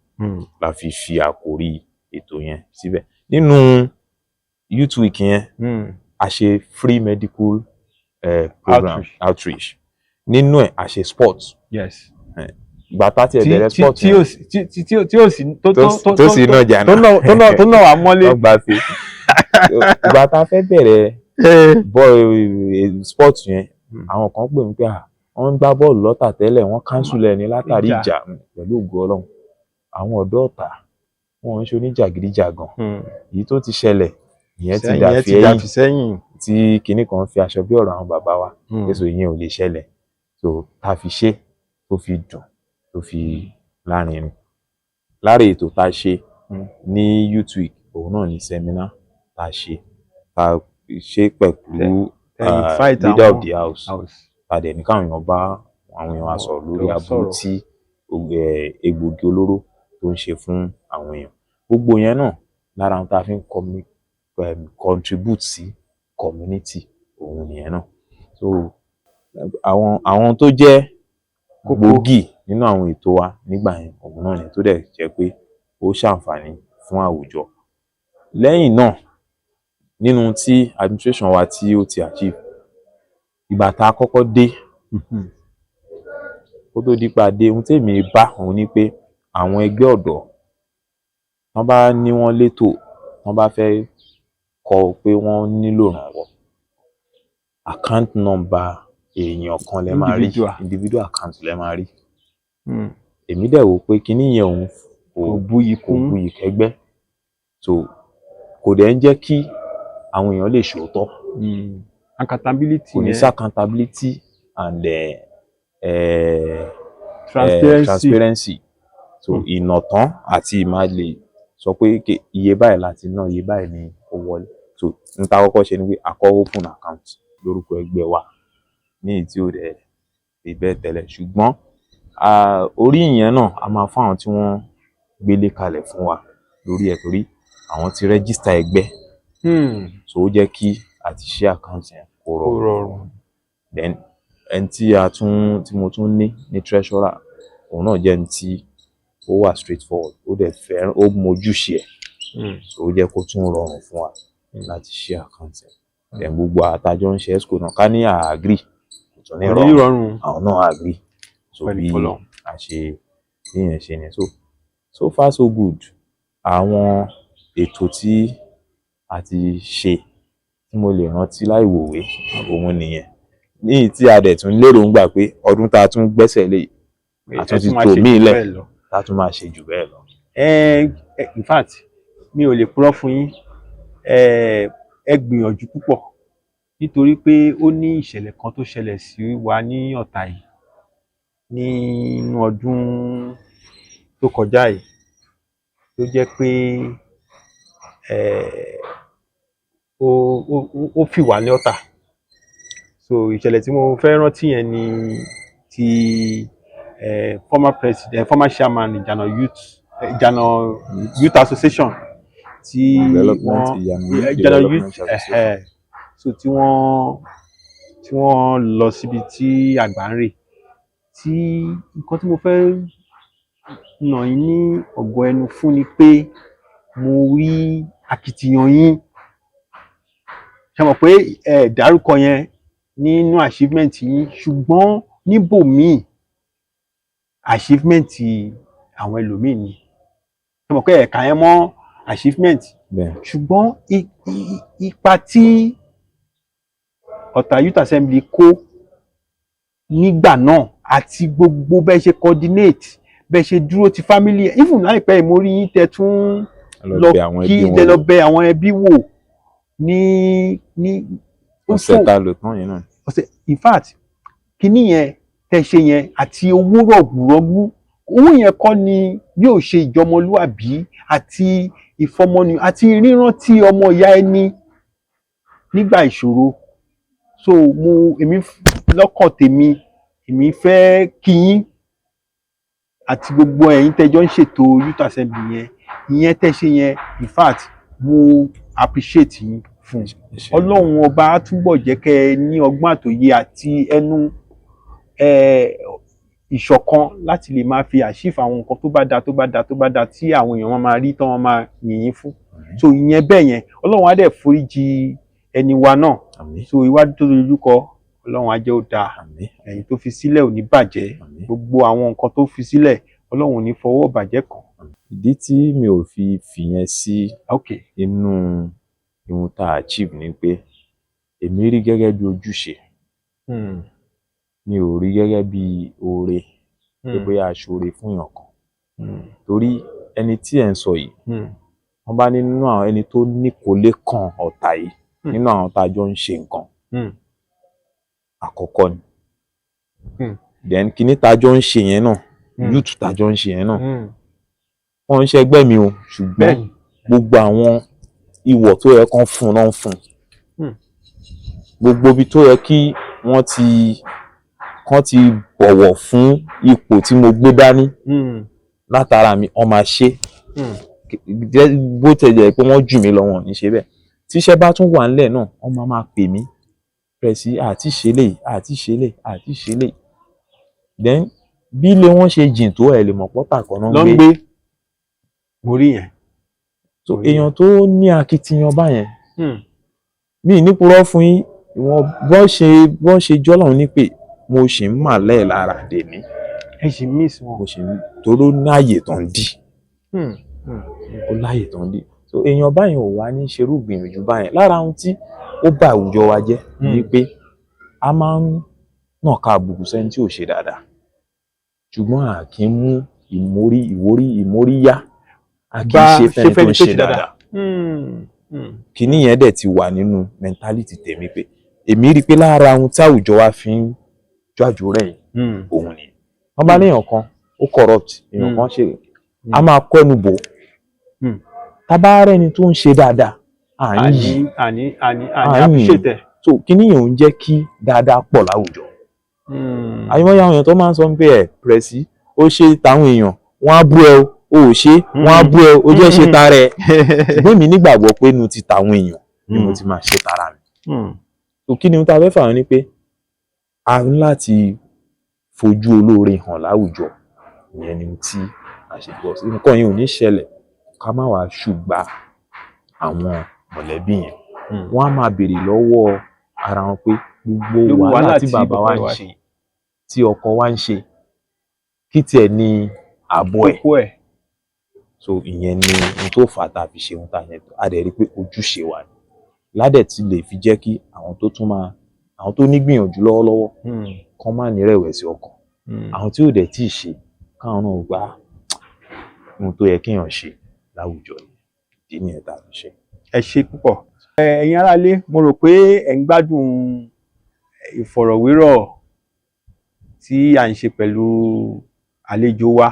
Speaker 1: la fi àkòrí ètò yẹn síbẹ̀. Nínú youth week yẹn a ṣe free medical program outreach. Nínú ẹ̀ a ṣe sports.
Speaker 3: Yes.
Speaker 1: Ìgbà tá ti bẹ̀rẹ̀ sports
Speaker 3: yẹn tí ó sì
Speaker 1: tó sì náà jà náà
Speaker 3: tó náà wà mọ́lé.
Speaker 1: Ìgbà tá fẹ́ bẹ̀rẹ̀ sports yẹn àwọn kan pè mí pé wọ́n ń gbá bọ́ọ̀lù lọ́tà tẹ́lẹ̀ wọ́n cancel ẹni látàrí ìjà pẹ̀lú ògo Ọlọ́run. Àwọn ọ̀dọ́ ọ̀tà wọn ń ṣe oníjàgídíjàgan èyí tó ti ṣẹlẹ̀ ìyẹn ti dàfi sẹ́yìn tí kinní kan fi aṣọ bí ọ̀rọ̀ àwọn bàbá wa èso ìyẹn ò lè ṣẹlẹ̀ so tá fi ṣe tó fi dùn tó fi lárinrin. Lára ètò tá a ṣe ní youth week òun náà ní seminar tá a ṣe pẹ̀lú leader of the house padà ní káwọn èèyàn bá àwọn èèyàn wa sọ̀rọ̀ lórí aburú tí egbògi olóró tó ń ṣe fún àwọn èèyàn. Gbogbo yẹn náà lára àwọn tá a fi ń contribute sí community òun nìyẹn náà. So àwọn tó jẹ́ gbòógì nínú àwọn ètò wa nígbà yẹn òun náà ni tó dẹ̀ jẹ́ pé ó ṣàǹfààní fún àwùjọ. Lẹ́yìn náà nínú tí administration wa tí ó ti achieve ìgbà tá a kọ́kọ́ dé kó tó di pa dé ohun tèmi bá òun ni pé àwọn ẹgbẹ́ ọ̀dọ́ wọ́n bá ní wọ́n létò wọ́n bá fẹ́ kọ pé wọ́n nílò ìrànwọ́ account number èèyàn kan lẹ máa rí individual account lẹ máa rí. Èmi dẹ̀ wò pé kíní yẹn òun kò buyì kẹ́gbẹ́ so kò dẹ̀ ń jẹ́ kí àwọn èèyàn lè ṣòótọ́.
Speaker 3: Accountability
Speaker 1: kò ní sí accountability and transparency so ìnàtán àti ìmáàlè sọ pé iye báyìí láti ná iye báyìí ni ó wọlé so n ta kọ́kọ́ ṣe ni pé a kọ́ open account lórúkọ ẹgbẹ́ wa ní èyí tí ó dẹ̀ lè bẹ́ẹ̀ tẹ́lẹ̀ ṣùgbọ́n orí ìyẹn náà a máa fún àwọn tí wọ́n gbélé kalẹ̀ fún wa lórí ẹ̀ torí àwọn ti rẹ́gísítà ẹgbẹ́ so ó jẹ́ kí àti ṣe àkáǹtì yẹn kó rọrùn. Then ẹni tí mo tún ní treasurer òun náà jẹ́ ẹni tí ó wà straightforward, ó dẹ̀ fẹ́ràn, ó mójúṣe ẹ̀, so ó jẹ́ kó tún rọrùn fún wa láti ṣí àkáǹtì ẹ̀. Then gbogbo àtàjọ ń ṣe esco náà ká ní agree kò tún ní rọrùn, àwọn náà agree, so bí a ṣe bí yẹn ṣe ni. So far so good. Àwọn ètò tí a ti ṣe tí mo lè rántí láì wòwe òun nìyẹn, ní tí a dẹ̀ tún lérò ń gbà pé ọdún tá a tún gbẹ́sẹ̀ lé àtúntí tò míì lẹ̀ tá a tún máa ṣe jù bẹ́ẹ̀ lọ.
Speaker 3: In fact mi ò lè purọ́ fún yín, ẹ gbìyànjú púpọ̀, nítorí pé ó ní ìṣẹ̀lẹ̀ kan tó ṣẹlẹ̀ sí wa ní Ọ̀tà yìí nínú ọdún tó kọjá yìí, tó jẹ́ pé ó fi wà ní Ọ̀tà. So ìṣẹ̀lẹ̀ tí mo fẹ́ rántí yẹn ni ti former chairman Ìjànà Youth Association tí Ìjànà Youth so tí wọ́n lọ síbi tí àgbà ń rè, tí nǹkan tí mo fẹ́ nà yín ní ọ̀gọ̀ ẹnu fún ni pé mo rí akitiyan yín. Ṣé mọ̀ pé dárúkọ yẹn nínú achievement yín, ṣùgbọ́n níbòmíì achievement àwọn ẹlòmíì ni. Ṣé mọ̀ pé ẹ̀ka yẹn mọ́ achievement, ṣùgbọ́n ipa tí Ọ̀tà Youth Assembly kó nígbà náà àti gbogbo bẹ́ẹ̀ ṣe coordinate, bẹ́ẹ̀ ṣe dúró ti family, even láìpẹ́ mo rí yín tẹ́ tún lọ bẹ̀ àwọn ẹbí wò ní
Speaker 1: ọ̀sẹ̀ tá lò tán yẹn náà.
Speaker 3: In fact kíní yẹn tẹ́ ṣe yẹn àti owó rọ̀gùrọ̀gù, owó yẹn kọ́ ni yóò ṣe ìjọmọlúàbí àti ìfọmọnì àti rírántí ọmọ ìyá ẹni nígbà ìṣòro. So èmi lọ́kàn tèmi, èmi fẹ́ kí yín àti gbogbo ẹ̀yin tẹ́jọ́ ń ṣètò Youth Assembly ìyẹn tẹ́ ṣe yẹn, in fact mo appreciate yín fún. Ọlọ́run ọba á túbọ̀ jẹ́ kẹ́ ẹ ní ọgbọ́n àtòyé àti ẹnu ìṣọ̀kan láti lè máa fi achieve àwọn nǹkan tó bá da tí àwọn èèyàn máa rí tán, wọ́n máa yìn yín fún. So ìyẹn bẹ́ẹ̀ yẹn Ọlọ́run á dẹ̀ foríjì ẹni wa náà. So iwájú tó dojúkọ Ọlọ́run á jẹ́ ó dáa, ẹ̀yìn tó fi sílẹ̀ ò ní bàjẹ́, gbogbo àwọn nǹkan tó fi sílẹ̀ Ọlọ́run ò ní fọwọ́ bàjẹ́ kàn.
Speaker 1: Ìdí tí mi ò fi fìyẹn sí inú ohun tá a achieve ni pé èmi rí gẹ́gẹ́ bí ojúṣe, mi ò rí gẹ́gẹ́ bí oore pé bóyá aṣoore fún èèyàn kan. Torí ẹni tí ẹ̀ ń sọ yìí, wọ́n bá ní nínú àwọn ẹni tó ní kò lè kan Ọ̀tà yìí nínú àwọn tá a jọ ń ṣe nǹkan àkọ́kọ́ ni. Then kíní tá a jọ ń ṣe yẹn náà, youth tá a jọ ń ṣe yẹn náà, wọ́n ń ṣe ẹgbẹ́ mi o, ṣùgbọ́n gbogbo àwọn ìwọ̀ tó yẹ kán fún náà ń fún. Gbogbo ibi tó yẹ kí wọ́n ti bọ̀wọ̀ fún ipò tí mo gbé dání látara mi, wọ́n máa ṣe. Bó tẹ̀ jẹ́ pé wọ́n jù mí lọ, wọn ò ní ṣe bẹ́ẹ̀. Tíṣẹ́ bá tún wà ńlẹ̀ náà, wọ́n máa pè mí pẹ̀sì àti ṣẹlẹ̀. Then bí ilé wọn ṣe jìn tó ẹ̀ lè mọ̀ pọ́tà kan náà ń gbé.
Speaker 3: Mo rí yẹn.
Speaker 1: So èèyàn tó ní akitiyan báyẹn, mi ní purọ́ fún yín, bọ́n ṣe jọ́lọ́run ní pé mo ṣì ń mà lẹ́ẹ̀ lára dèmí.
Speaker 3: Ẹ ṣì miss wọn.
Speaker 1: Mo ṣì ń toró láàyè tán dì. Ó láàyè tán dì. So èèyàn báyẹn ò wá ní ṣerú gbìyànjú báyẹn. Lára ohun tí ó bà àwùjọ wa jẹ́ ni pé a máa ń nàka àbùkù sẹ́ni tí ò ṣe dáadáa, ṣùgbọ́n a kì í mú ìmóríyá, a kì í ṣe fẹ́ni tó ṣe dáadáa. Kíní yẹn dẹ̀ ti wà nínú mentality tèmi pé èmi rí i pé lára ohun tí àwùjọ wa fi ń jọ́jú rẹ̀ yìí òun ni wọ́n bá léèyàn kan ó corrupt, èèyàn kan ṣe a máa kọ́ ẹnu bò. Tábà rẹ́ni tó ń ṣe dáadáa
Speaker 3: àní appreciate ẹ̀.
Speaker 1: So kíní yẹn ò ń jẹ́ kí dáadáa pọ̀ láwùjọ. Àyìnbóyá àwọn èèyàn tó máa ń sọ pé pẹ̀rẹ̀sì ó ṣe táwọn èèyàn wọ́n á bú ẹ o ò ṣe wọ́n á bú ẹ o jẹ́ ṣe tara ẹ. Ṣùgbọ́n mi nígbàgbọ́ pé inú ti tàwọn èèyàn ni mo ti máa ṣe tara mi. So kí ni ohun tá a fẹ́ fà wọ́n ni pé a ní láti fojú olóore hàn láwùjọ. ìyẹn ni tí a ṣe gbọ́ sí nǹkan yẹn ò ní ṣẹlẹ̀ ká má wàá ṣùgbà àwọn mọ̀lẹ́bí yẹn. Wọ́n á máa béèrè lọ́wọ́ ara wọn pé gbogbo wàhálà tí bàbá wa ń ṣe tí ọkọ wa ń ṣe kí tiẹ̀ ní àbọ̀ ẹ̀. So ìyẹn ni ohun tó fà á tá a fi ṣe ohun tá a yẹn a dẹ̀ rí pé ojúṣe wa ni ládẹ̀ tí lè fi jẹ́ kí àwọn tó ní gbìyànjú lọ́wọ́lọ́wọ́ kán má ní rẹ̀wẹ̀sì ọkàn, àwọn tí ò dẹ̀ tí ì ṣe káwọn náà gbà ohun tó yẹ kéèyàn ṣe láwùjọ ìdí nìyẹn tá a fi ṣe.
Speaker 3: Ẹ ṣé púpọ̀. Ẹ̀yin aráalé, mo rò pé ẹ̀ ń gbádùn ìfọ̀rọ̀wérọ̀ tí à ń ṣe pẹ̀lú àlejò wa.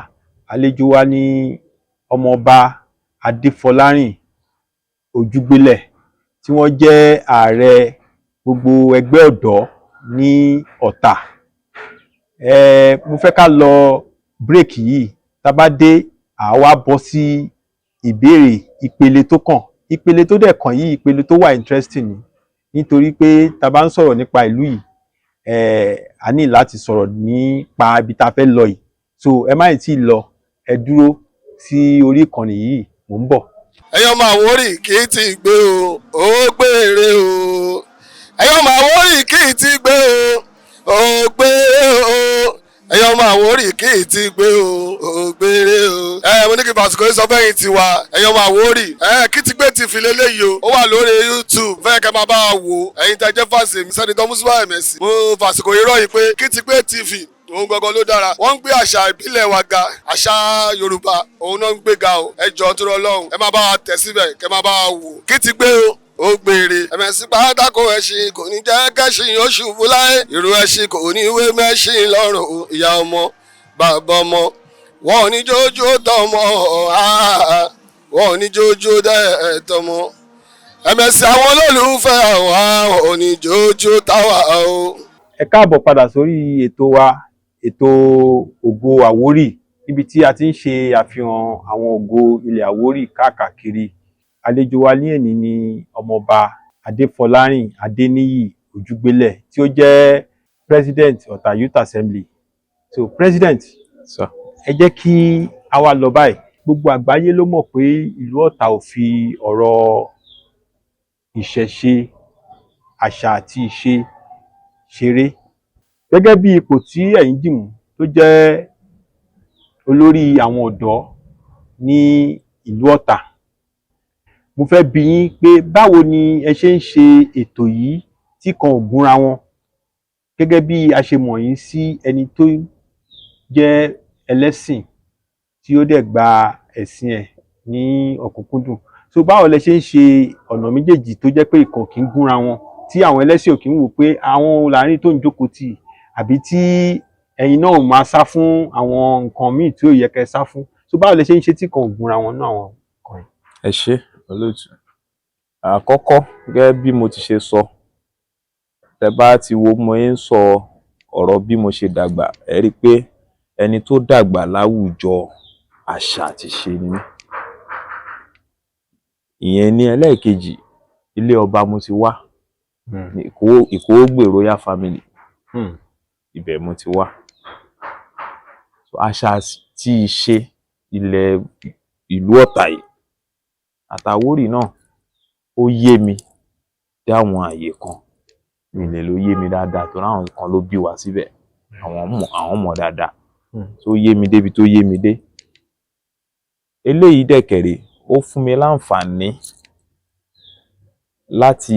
Speaker 3: Àlejò wa ní ọmọọba Adéfọlárìn Ojúgbélẹ̀ tí wọ́n jẹ́ ààrẹ gbogbo ẹgbẹ́ ọ̀dọ́ ní Ọ̀tà. Mo fẹ́ ká lọ bírèkì yìí, tá bá dé àá wá bọ́ sí ìbéèrè ìpele tó kàn. Ìpele tó dẹ̀ kàn yìí ìpele tó wà interesting ni nítorí pé tá bá ń sọ̀rọ̀ nípa ìlú yìí a ní láti sọ̀rọ̀ nípa ibi tá fẹ́ lọ yìí. So ẹ má ì tí ì lọ, ẹ dúró sí orí ìkànnì yìí, mò ń bọ̀.
Speaker 2: ẹ̀yin máa wórì kì í ti gbé o ó gbére o ẹ̀yin máa wórì kì í ti gbé o ó gbére o ẹ̀yin máa wórì kì í ti gbé o ó gbére o. Mo ní kí Fàsìkò yìí sọ fẹ́yìn tiwa ẹ̀yin máa wórì kí ti gbé ti fi lélẹ́yìí o ó wà lórí YouTube fẹ́ẹ́ kẹ́ máa bá a wò ẹ̀yin tẹ́ jẹ́ Fásẹ̀mí Sẹ́nitọ́ Músílíù Mẹ́sì. Mo Fàsìkò yìí rọ̀ yìí pé kí ti gbé TV òun gangan ló dára. Wọ́n ń gbé àṣà ìbílẹ̀ wa ga, àṣà Yorùbá òun náà ń gbé ga o. Ẹ jọ̀ọ́ tó rọ lọ́hùn ẹ máa bá wa tẹ̀ síbẹ̀ kẹ́ máa bá wa wò. Kí ti gbé o ó gbére. Ẹ̀mẹ̀sí pátákó ẹṣin kò ní jẹ́ kẹ́ṣin ó ṣubú láyé. Ìrù ẹṣin kò ní wé mẹ́ṣin lọ́rùn ìyá ọmọ bàbá ọmọ. Wọn ò ní jójó tọmọ wọn ò ní jójó dẹ́ tọmọ. Ẹ̀mẹ̀sí àwọn olólùfẹ́ àwọn ò ní jójó táwa o.
Speaker 3: Ẹ káàbọ̀ padà sórí ètò wa, ètò Ògo Àwórì, níbi tí a ti ń ṣe àfihàn àwọn ògo ilẹ̀ Àwórì káàkiri. Àlejò wa ní èní ni ọmọọba Adéfọlárìn Adéníyì Ojúgbélẹ̀ tí ó jẹ́ President Ọ̀tà Youth Assembly. So President, ẹ jẹ́ kí a wá lọ báyìí. Gbogbo àgbáyé ló mọ̀ pé ìlú Ọ̀tà ò fi ọ̀rọ̀ ìṣẹ̀ṣe, àṣà àti ìṣe ṣeré. Gẹ́gẹ́ bí ipò tí ẹ̀yin dìmú tó jẹ́ olórí àwọn ọ̀dọ́ ní ìlú Ọ̀tà, mo fẹ́ bi yín pé báwo ni ẹ ṣe ń ṣe ètò yìí tí kan ò gúnra wọn gẹ́gẹ́ bí a ṣe mọ̀ yín sí ẹni tó jẹ́ ẹlẹ́sìn tí ó dẹ̀ gba ẹ̀sìn ẹ̀ ní ọ̀kúnkúndùn. So báwo lẹ ṣe ń ṣe ọ̀nà méjèèjì tó jẹ́ pé ìkan kì í gúnra wọn tí àwọn ẹlẹ́sìn ò kì í wò pé àwọn láàrin tó ń jókòó tì àbí tí ẹ̀yin náà máa sá fún àwọn nǹkan míì tí ò yẹ kẹ́ sá fún. So báwo lẹ ṣe ń ṣe tí kan ò gúnra wọn náà àwọn kan yìí.
Speaker 1: Ẹ ṣé olóòtú. Àkọ́kọ́ gẹ́gẹ́ bí mo ti ṣe sọ, tẹ́ bá ti wo mo ń sọ ọ̀rọ̀ bí mo ṣe dàgbà, ẹ rí i pé ẹni tó dàgbà láwùjọ àṣà àti ìṣe ni mí. Ìyẹn ní ẹlẹ́ẹ̀kejì, ilé ọba mo ti wá, Ìkòógbè Royal Family, ibẹ̀ mo ti wá. So àṣà àti ìṣe ilẹ̀ ìlú Ọ̀tà yìí àtàwórì náà ó yé mi dé àwọn àyè kan, ìlẹ̀ ló yé mi dáadáa torí àwọn kan ló bí wa síbẹ̀, àwọn mọ̀ dáadáa. Tó yé mi débi tó yé mi dé. Eléyìí dẹ̀kẹ̀rẹ̀ ó fún mi láǹfààní láti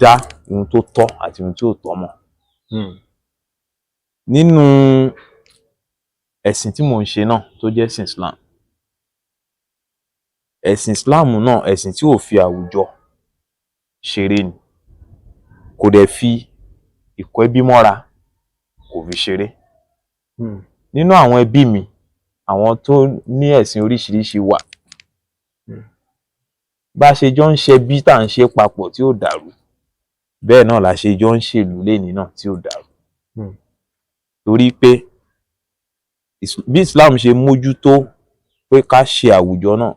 Speaker 1: dá ohun tó tọ́ àti ohun tí ò tọ́ mọ̀. Nínú ẹ̀sìn tí mò ń ṣe náà tó jẹ́ ẹ̀sìn Islam. Ẹ̀sìn Islam náà ẹ̀sìn tí ò fi àwùjọ ṣeré ni, kò dẹ̀ fi ìkọ́ ẹbí mọ́ra, kò fi ṣeré. Nínú àwọn ẹbí mi, àwọn tó ní ẹ̀sìn oríṣiríṣi wà. Bá ṣe jọ ń ṣe bí tá à ń ṣe papọ̀ tí ò dàrú, bẹ́ẹ̀ náà la ṣe jọ ń ṣèlú lénìí náà tí ò dàrú. Torí pé bí Islam ṣe mójútó pé ká ṣe àwùjọ náà,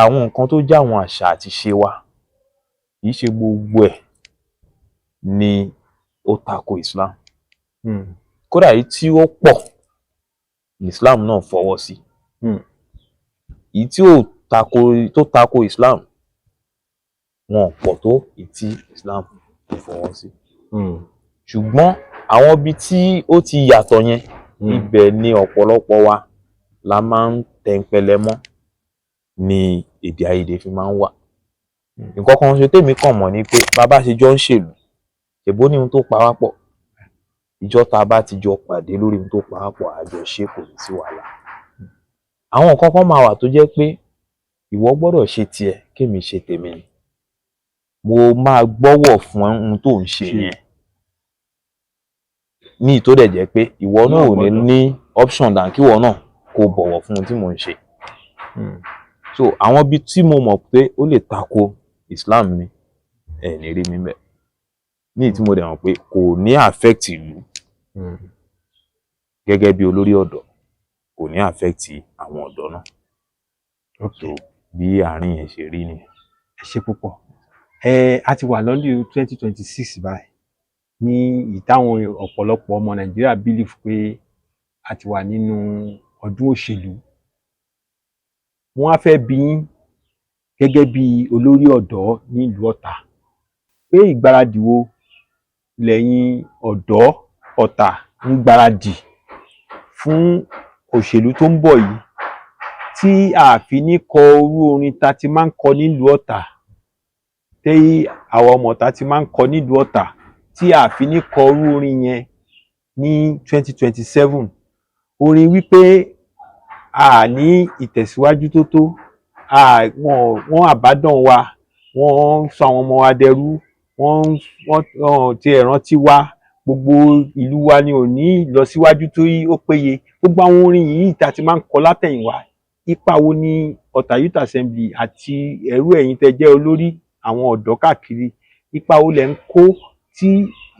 Speaker 1: àwọn nǹkan tó jẹ́ àwọn àṣà àti ìṣe wa kì í ṣe gbogbo ẹ̀ ni ó tako Islam. Kódà èyí tí ó pọ̀ Islam náà fọwọ́ sí.
Speaker 3: Hmm.
Speaker 1: Èyí tí ò tako Islam wọn ò pọ̀ tó èyí tí Islam fọwọ́ sí. Ṣùgbọ́n àwọn ibi tí ó ti yàtọ̀ yẹn ibẹ̀ ni ọ̀pọ̀lọpọ̀ wa la máa ń tẹnpẹlẹ mọ́ ni èdè àìyedè fi máa ń wà. Nǹkan kan ṣe tèmi kàn mọ̀ ni pé bàbá ṣe jọ ń ṣèlú ṣèbó ní ohun tó pa wá pọ̀, ìjọ tá a bá ti jọ pàdé lórí ohun tó pa wá pọ̀ àjọṣe kò ní sí wàhálà. Àwọn nǹkan kan máa wà tó jẹ́ pé ìwọ gbọ́dọ̀ ṣe tiẹ̀ kémi ṣe tèmi ni. Mo máa gbọ́wọ̀ fún ohun tó ń ṣe yẹn ní ìtó dẹ̀ jẹ́ pé ìwọ náà ò ní option dàn kí ìwọ náà kó bọ̀wọ̀ fún ohun tí mò ń ṣe. So àwọn ibi tí mo mọ̀ pé ó lè tako Islam mi ẹ̀ ní rí mi bẹ́ẹ̀ ní ìtí mo dẹ̀ mọ̀ pé kò ní affect ìlú gẹ́gẹ́ bí olórí ọ̀dọ́, kò ní affect àwọn ọ̀dọ́ náà. So bí àárín yẹn ṣe rí nìyẹn.
Speaker 3: Ẹ ṣé púpọ̀. A ti wà lọ́dún 2026 báyìí ní ìtàwọn ọ̀pọ̀lọpọ̀ ọmọ Nàìjíríà believe pé a ti wà nínú ọdún òṣèlú. Wọ́n á fẹ́ bi yín gẹ́gẹ́ bí olórí ọ̀dọ́ nílùú Ọ̀tà pé ìgbáradì wo lẹ̀yin ọ̀dọ́ Ọ̀tà ń gbáradì fún òṣèlú tó ń bọ̀ yìí tí a fi ní kọ orú orin ta ti máa ń kọ nílùú Ọ̀tà, tí àwọn ọmọ Ọ̀tà ti máa ń kọ nílùú Ọ̀tà, tí a fi ní kọ orú orin yẹn ní 2027. Orin wípé a ní ìtẹ̀síwájú tó tó, wọ́n àbádàn wa, wọ́n sọ àwọn ọmọ wa dẹrú, wọ́n ti rántí wa, gbogbo ìlú wa ni ò ní ìlọsíwájú tó ó péye. Gbogbo àwọn orin yìí tá ti máa ń kọ látẹ̀yìnwá, ipa wo ni Ọ̀tà Youth Assembly àti ẹ̀rú ẹ̀yin tẹ́ jẹ́ olórí àwọn ọ̀dọ́ káàkiri, ipa wo lẹ̀ ń kó tí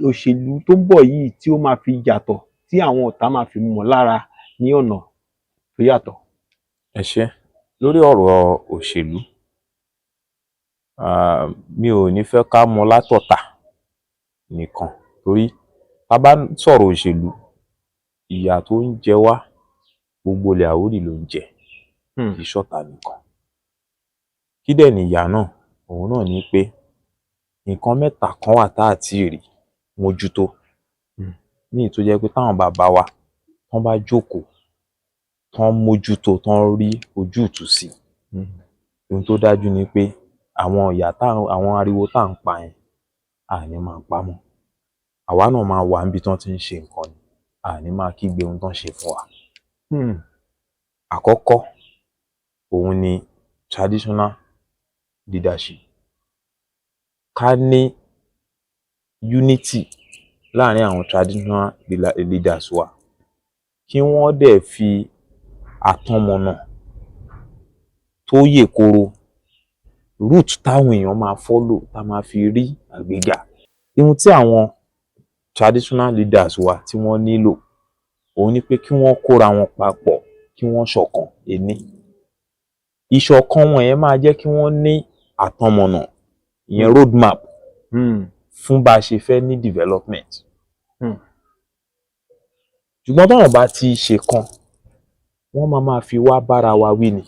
Speaker 3: òṣèlú tó ń bọ̀ yìí tí ó máa fi yàtọ̀, tí àwọn Ọ̀tà máa fi mọ̀ lára ní ọ̀nà tó yàtọ̀?
Speaker 1: Ẹ ṣé. Lórí ọ̀rọ̀ òṣèlú, mi ò ní fẹ́ ká mọ̀ látọ̀tà nìkan torí tá bá sọ̀rọ̀ òṣèlú, ìyà tó ń jẹ wá gbogbo ilẹ̀ Àwórì ló ń jẹ, kì í ṣọ̀tà nìkan. Kí dẹ̀ ni ìyà náà? Òun náà ni pé nǹkan mẹ́ta kan wà tá à tíì rí mójútó ní ìtó jẹ́ pé táwọn bàbá wa tán bá jókòó tán mójútó tán rí ojútùú sí, ohun tó dájú ni pé àwọn ariwo tá à ń pa yẹn àní máa pa mọ́. Àwa náà máa wà níbi tán ti ń ṣe nǹkan ni, àní máa kígbe ohun tán ṣe fún wa. Àkọ́kọ́ òun ni traditional leadership. Ká ní unity láàrin àwọn traditional leaders wa, kí wọ́n dẹ̀ fi àtọmọ̀nà tó yè koro, route táwọn èèyàn máa follow tá máa fi rí àgbéga. Ohun tí àwọn traditional leaders wa tí wọ́n nílò òun ni pé kí wọ́n kóra wọn papọ̀, kí wọ́n ṣọ̀kan ení. Ìṣọ̀kan wọn yẹn máa jẹ́ kí wọ́n ní àtọmọ̀nà, ìyẹn road map fún bá a ṣe fẹ́ ní development. Ṣùgbọ́n táwọn bá ti ṣe kan, wọ́n máa fi wá bára wa wí ni.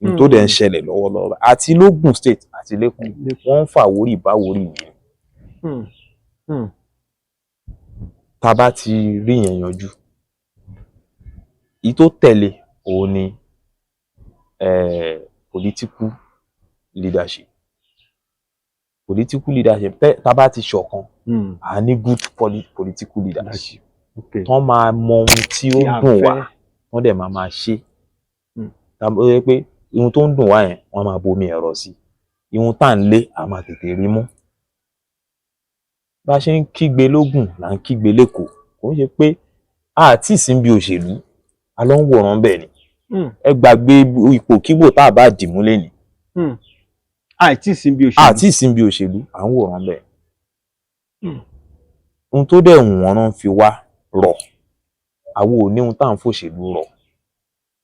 Speaker 1: Ohun tó dẹ̀ ń ṣẹlẹ̀ lọ́wọ́lọ́wọ́ àti l'Ógùn state àti l'Ékòó, wọ́n ń fàwórì báwórì wí. Tá bá ti rí yẹn yanjú, èyí tó tẹ̀lé òun ni political leadership. Political leadership tá bá ti ṣọ̀kan, a ní good political leadership. Tán máa mọ ohun tí ó dùn wá, wọ́n dẹ̀ máa ṣe. Ó yẹ pé ohun tó ń dùn wá yẹn wọ́n máa bomi ẹ̀rọ sí, ohun tá à ń lé a máa tètè rí mú. Bá ṣe ń kígbe l'Ógùn là ń kígbe l'Ékòó, kò ń ṣe pé àti ìsìn bí òṣèlú a lọ ń wòran bẹ́ẹ̀ ni. Ẹ gbàgbé ipòkípò tá a bá dìmú lénìí. Àti ìsìn bí òṣèlú à ń wòran bẹ́ẹ̀. Ohun tó dẹ̀ wọ́n náà fi wá rọ̀, àwọn ò ní ohun tá à ń fòṣèlú rọ̀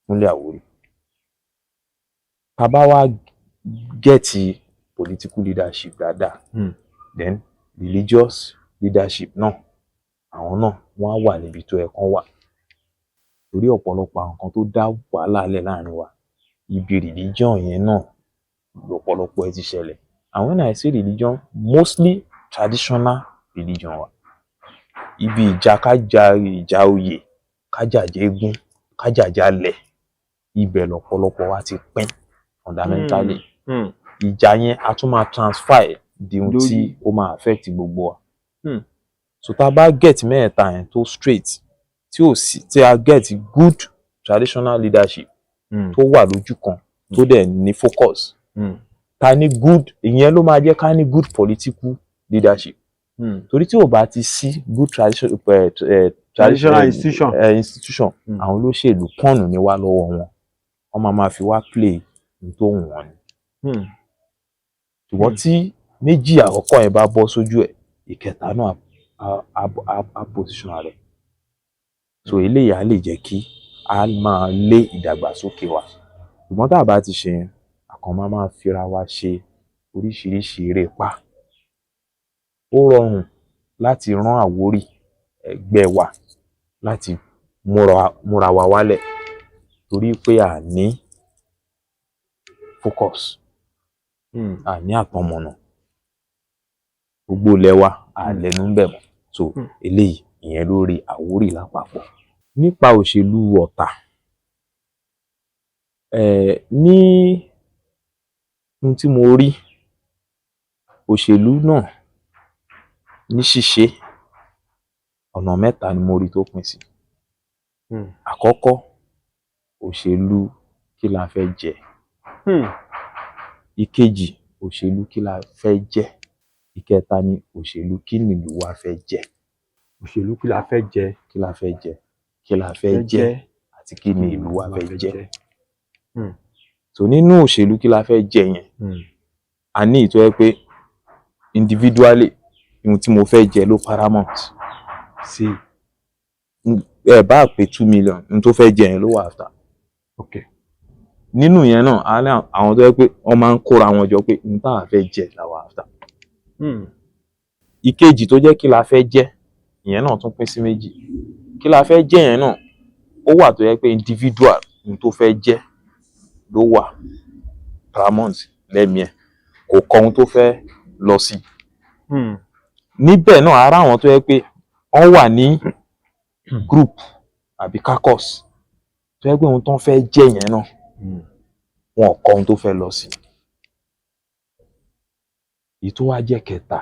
Speaker 1: fúnlẹ̀ Àwórì. Tá bá wá gẹ́ẹ̀tì political leadership dáadáa, then religious leadership náà, àwọn náà wọ́n á wà níbi tó yẹ kán wà. torí ọ̀pọ̀lọpọ̀ àwọn nǹkan tó dá wàhálà lẹ̀ láàrin wa ibi religion yẹn náà lọ́pọ̀lọpọ̀ ẹ ti ṣẹlẹ̀. And when I say religion, mostly traditional religion wa. Ibi ìjà oyè, kájàjẹ́ eégún, kájàjálẹ̀, ibẹ̀ lọ́pọ̀lọpọ̀ wa ti pín fundamentally. Ìjà yẹn a tún máa transfer ẹ̀ di ohun tí ó máa affect gbogbo wa. So tá a bá get mẹ́ẹ̀ta yẹn tó straight, tí a get good traditional leadership tó wà lójú kan, tó dẹ̀ ní focus. Ká ní good, ìyẹn ló máa jẹ́ ká ní good political leadership. Torí tí ò bá ti sí good traditional institution, àwọn olóṣèlú pọ́nù ní wá lọ́wọ́ wọn, wọ́n máa fi wá play ní tó wù wọ́n ni. Ṣùgbọ́n tí méjì àkọ́kọ́ yẹn bá bọ́ sójú ẹ̀, ìkẹta náà á position rẹ̀. So eléyìí á lè jẹ́ kí a máa lé ìdàgbàsókè wa. Ṣùgbọ́n tá a bá ti ṣe yẹn, àkàn máa fira wa ṣe oríṣiríṣi eré pa. Ó rọrùn láti rán Àwórì ẹgbẹ́ wa láti múra wa wálẹ̀ torí pé a ní focus, a ní àtọmọ̀nà, gbogbo ilẹ̀ wa a lẹ́nu ń bẹ̀ mọ́. So eléyìí ìyẹn lórí Àwórì lápapọ̀. Nípa òṣèlú Ọ̀tà, ní ohun tí mo rí, òṣèlú náà ní ṣíṣe ọ̀nà mẹ́ta ni mo rí tó pín sí. Àkọ́kọ́, òṣèlú kí la fẹ́ jẹ. Ìkejì, òṣèlú kí la fẹ́ jẹ. Ìkẹta ni òṣèlú kí ni ìlú wa fẹ́ jẹ.
Speaker 3: Òṣèlú kí la fẹ́ jẹ,
Speaker 1: kí la fẹ́ jẹ, kí la fẹ́ jẹ àti kí ni ìlú wa fẹ́ jẹ. So nínú òṣèlú kí la fẹ́ jẹ yẹn, a ní ìtọ́ ẹ pé individually ohun tí mo fẹ́ jẹ ló paramount sí. Ẹ bá pé 2 million ohun tó fẹ́ jẹ yẹn ló wà after. Nínú yẹn náà a ní àwọn tó yẹ pé wọ́n máa ń kóra wọn jọ pé ohun táwa fẹ́ jẹ là wà after. Ìkejì tó jẹ́ kí la fẹ́ jẹ, ìyẹn náà tún pín sí méjì. Kí la fẹ́ jẹ yẹn náà ó wà tó yẹ pé individual ohun tó fẹ́ jẹ ló wà paramount lẹ́mìí ẹ̀, kò kọ ohun tó fẹ́ lọ sí. Níbẹ̀ náà ara àwọn tó yẹ pé wọ́n wà ní group àbí caucus tó yẹ pé ohun tó ń fẹ́ jẹ yẹn náà wọn kọ ohun tó fẹ́ lọ sí. Èyí tó wá jẹ́ kẹta,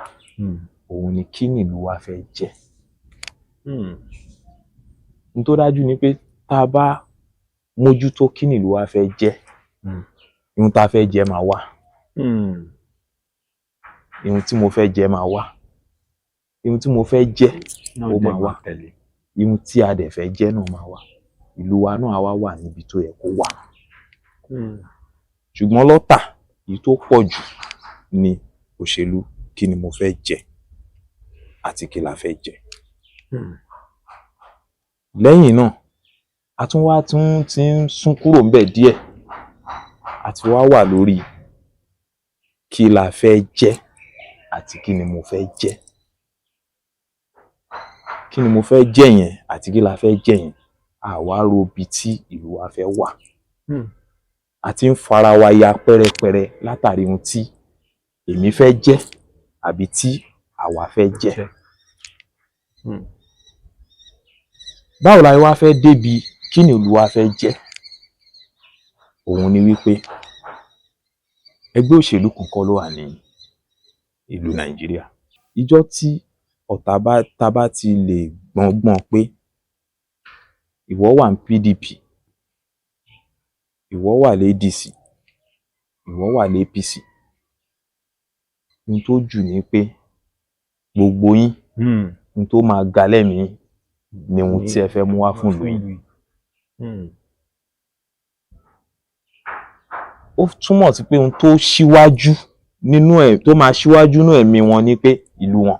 Speaker 1: òun ni kí ni ìlú wa fẹ́ jẹ. Ohun tó dájú ni pé tá a bá mójútó kí ni ìlú wa fẹ́ jẹ, ohun tá a fẹ́ jẹ máa wà. Ohun tí mo fẹ́ jẹ máa wà. Ohun tí mo fẹ́ jẹ ó máa wà. Ohun tí a dẹ̀ fẹ́ jẹ náà máa wà. Ìlú wa náà á wà níbi tó yẹ kó wà. Ṣùgbọ́n lọ́tà èyí tó pọ̀ jù ni òṣèlú kí ni mo fẹ́ jẹ àti kí la fẹ́ jẹ. Lẹ́yìn náà a tún ti ń sún kúrò ńbẹ̀ díẹ̀, àti wá wà lórí kí la fẹ́ jẹ àti kí ni mo fẹ́ jẹ. Kí ni mo fẹ́ jẹ yẹn àti kí la fẹ́ jẹ yẹn, àwa ro ibi tí ìlú wa fẹ́ wà. A ti ń fara wa ya pẹ́rẹpẹ̀rẹ látàrí ohun tí èmi fẹ́ jẹ àbí tí àwa fẹ́ jẹ. Báwo la wá fẹ́ débi kí ni ìlú wa fẹ́ jẹ? Òun ni wípé ẹgbẹ́ òṣèlú kankan ló wà ní ìlú Nàìjíríà. Ìjọ́ tí Ọ̀tà bá ti lè gbọ́ngbọ́n pé ìwọ wà ní PDP, ìwọ wà l'ADC, ìwọ wà l'APC, ohun tó jù ní pé gbogbo yín ohun tó máa ga lẹ́mìí ni ohun tí ẹ fẹ́ mú wá fún ìlú. Ó túmọ̀ sí pé ohun tó ṣíwájú nínú ẹ̀, tó máa ṣíwájú nínú ẹ̀mí wọn ni pé ìlú wọn.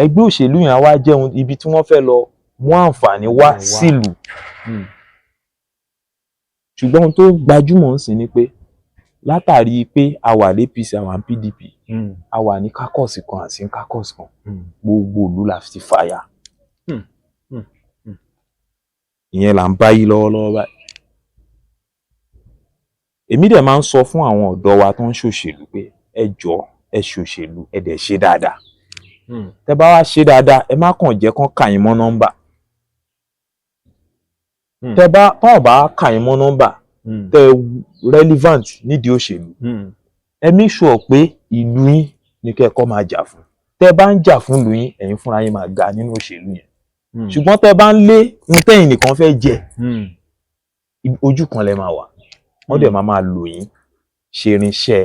Speaker 1: Ẹgbẹ́ òṣèlú yẹn á wá jẹ́ ibi tí wọ́n fẹ́ lọ mú àǹfààní wá sílùú. Ṣùgbọ́n ohun tó gbajúmọ̀ ń sìn ni pé látàrí pé a wà l'APC, a wà ní PDP, a wà ní caucus kan àti caucus kan, gbogbo ìlú la ti fàya. ìyẹn là ń bá yí lọ́wọ́lọ́wọ́ báyìí. Èmi dẹ̀ máa ń sọ fún àwọn ọ̀dọ́ wa tó ń ṣòṣèlú pé ẹ jọ̀ọ́ ẹ ṣòṣèlú ẹ dẹ̀ ṣe dáadáa. Tẹ́ bá wá ṣe dáadáa ẹ má kàn jẹ́ kán kà yín mọ́ nọ́mbà. Tọ́n bá kà yín mọ́ nọ́mbà tẹ́ relevant nídìí òṣèlú. Ẹ make sure pé ìlú yín ni kẹ́kọ̀ọ́ máa jà fún. Tẹ́ bá ń jà fún ìlú yín ẹ̀yin fúnra yín máa ga nínú òṣèlú yẹn. Ṣùgbọ́n tẹ́ bá ń lé ohun tẹ́yin nìkan fẹ́ jẹ ojú kan lẹ máa wà. Wọ́n dẹ̀ máa lò yín ṣe irinṣẹ́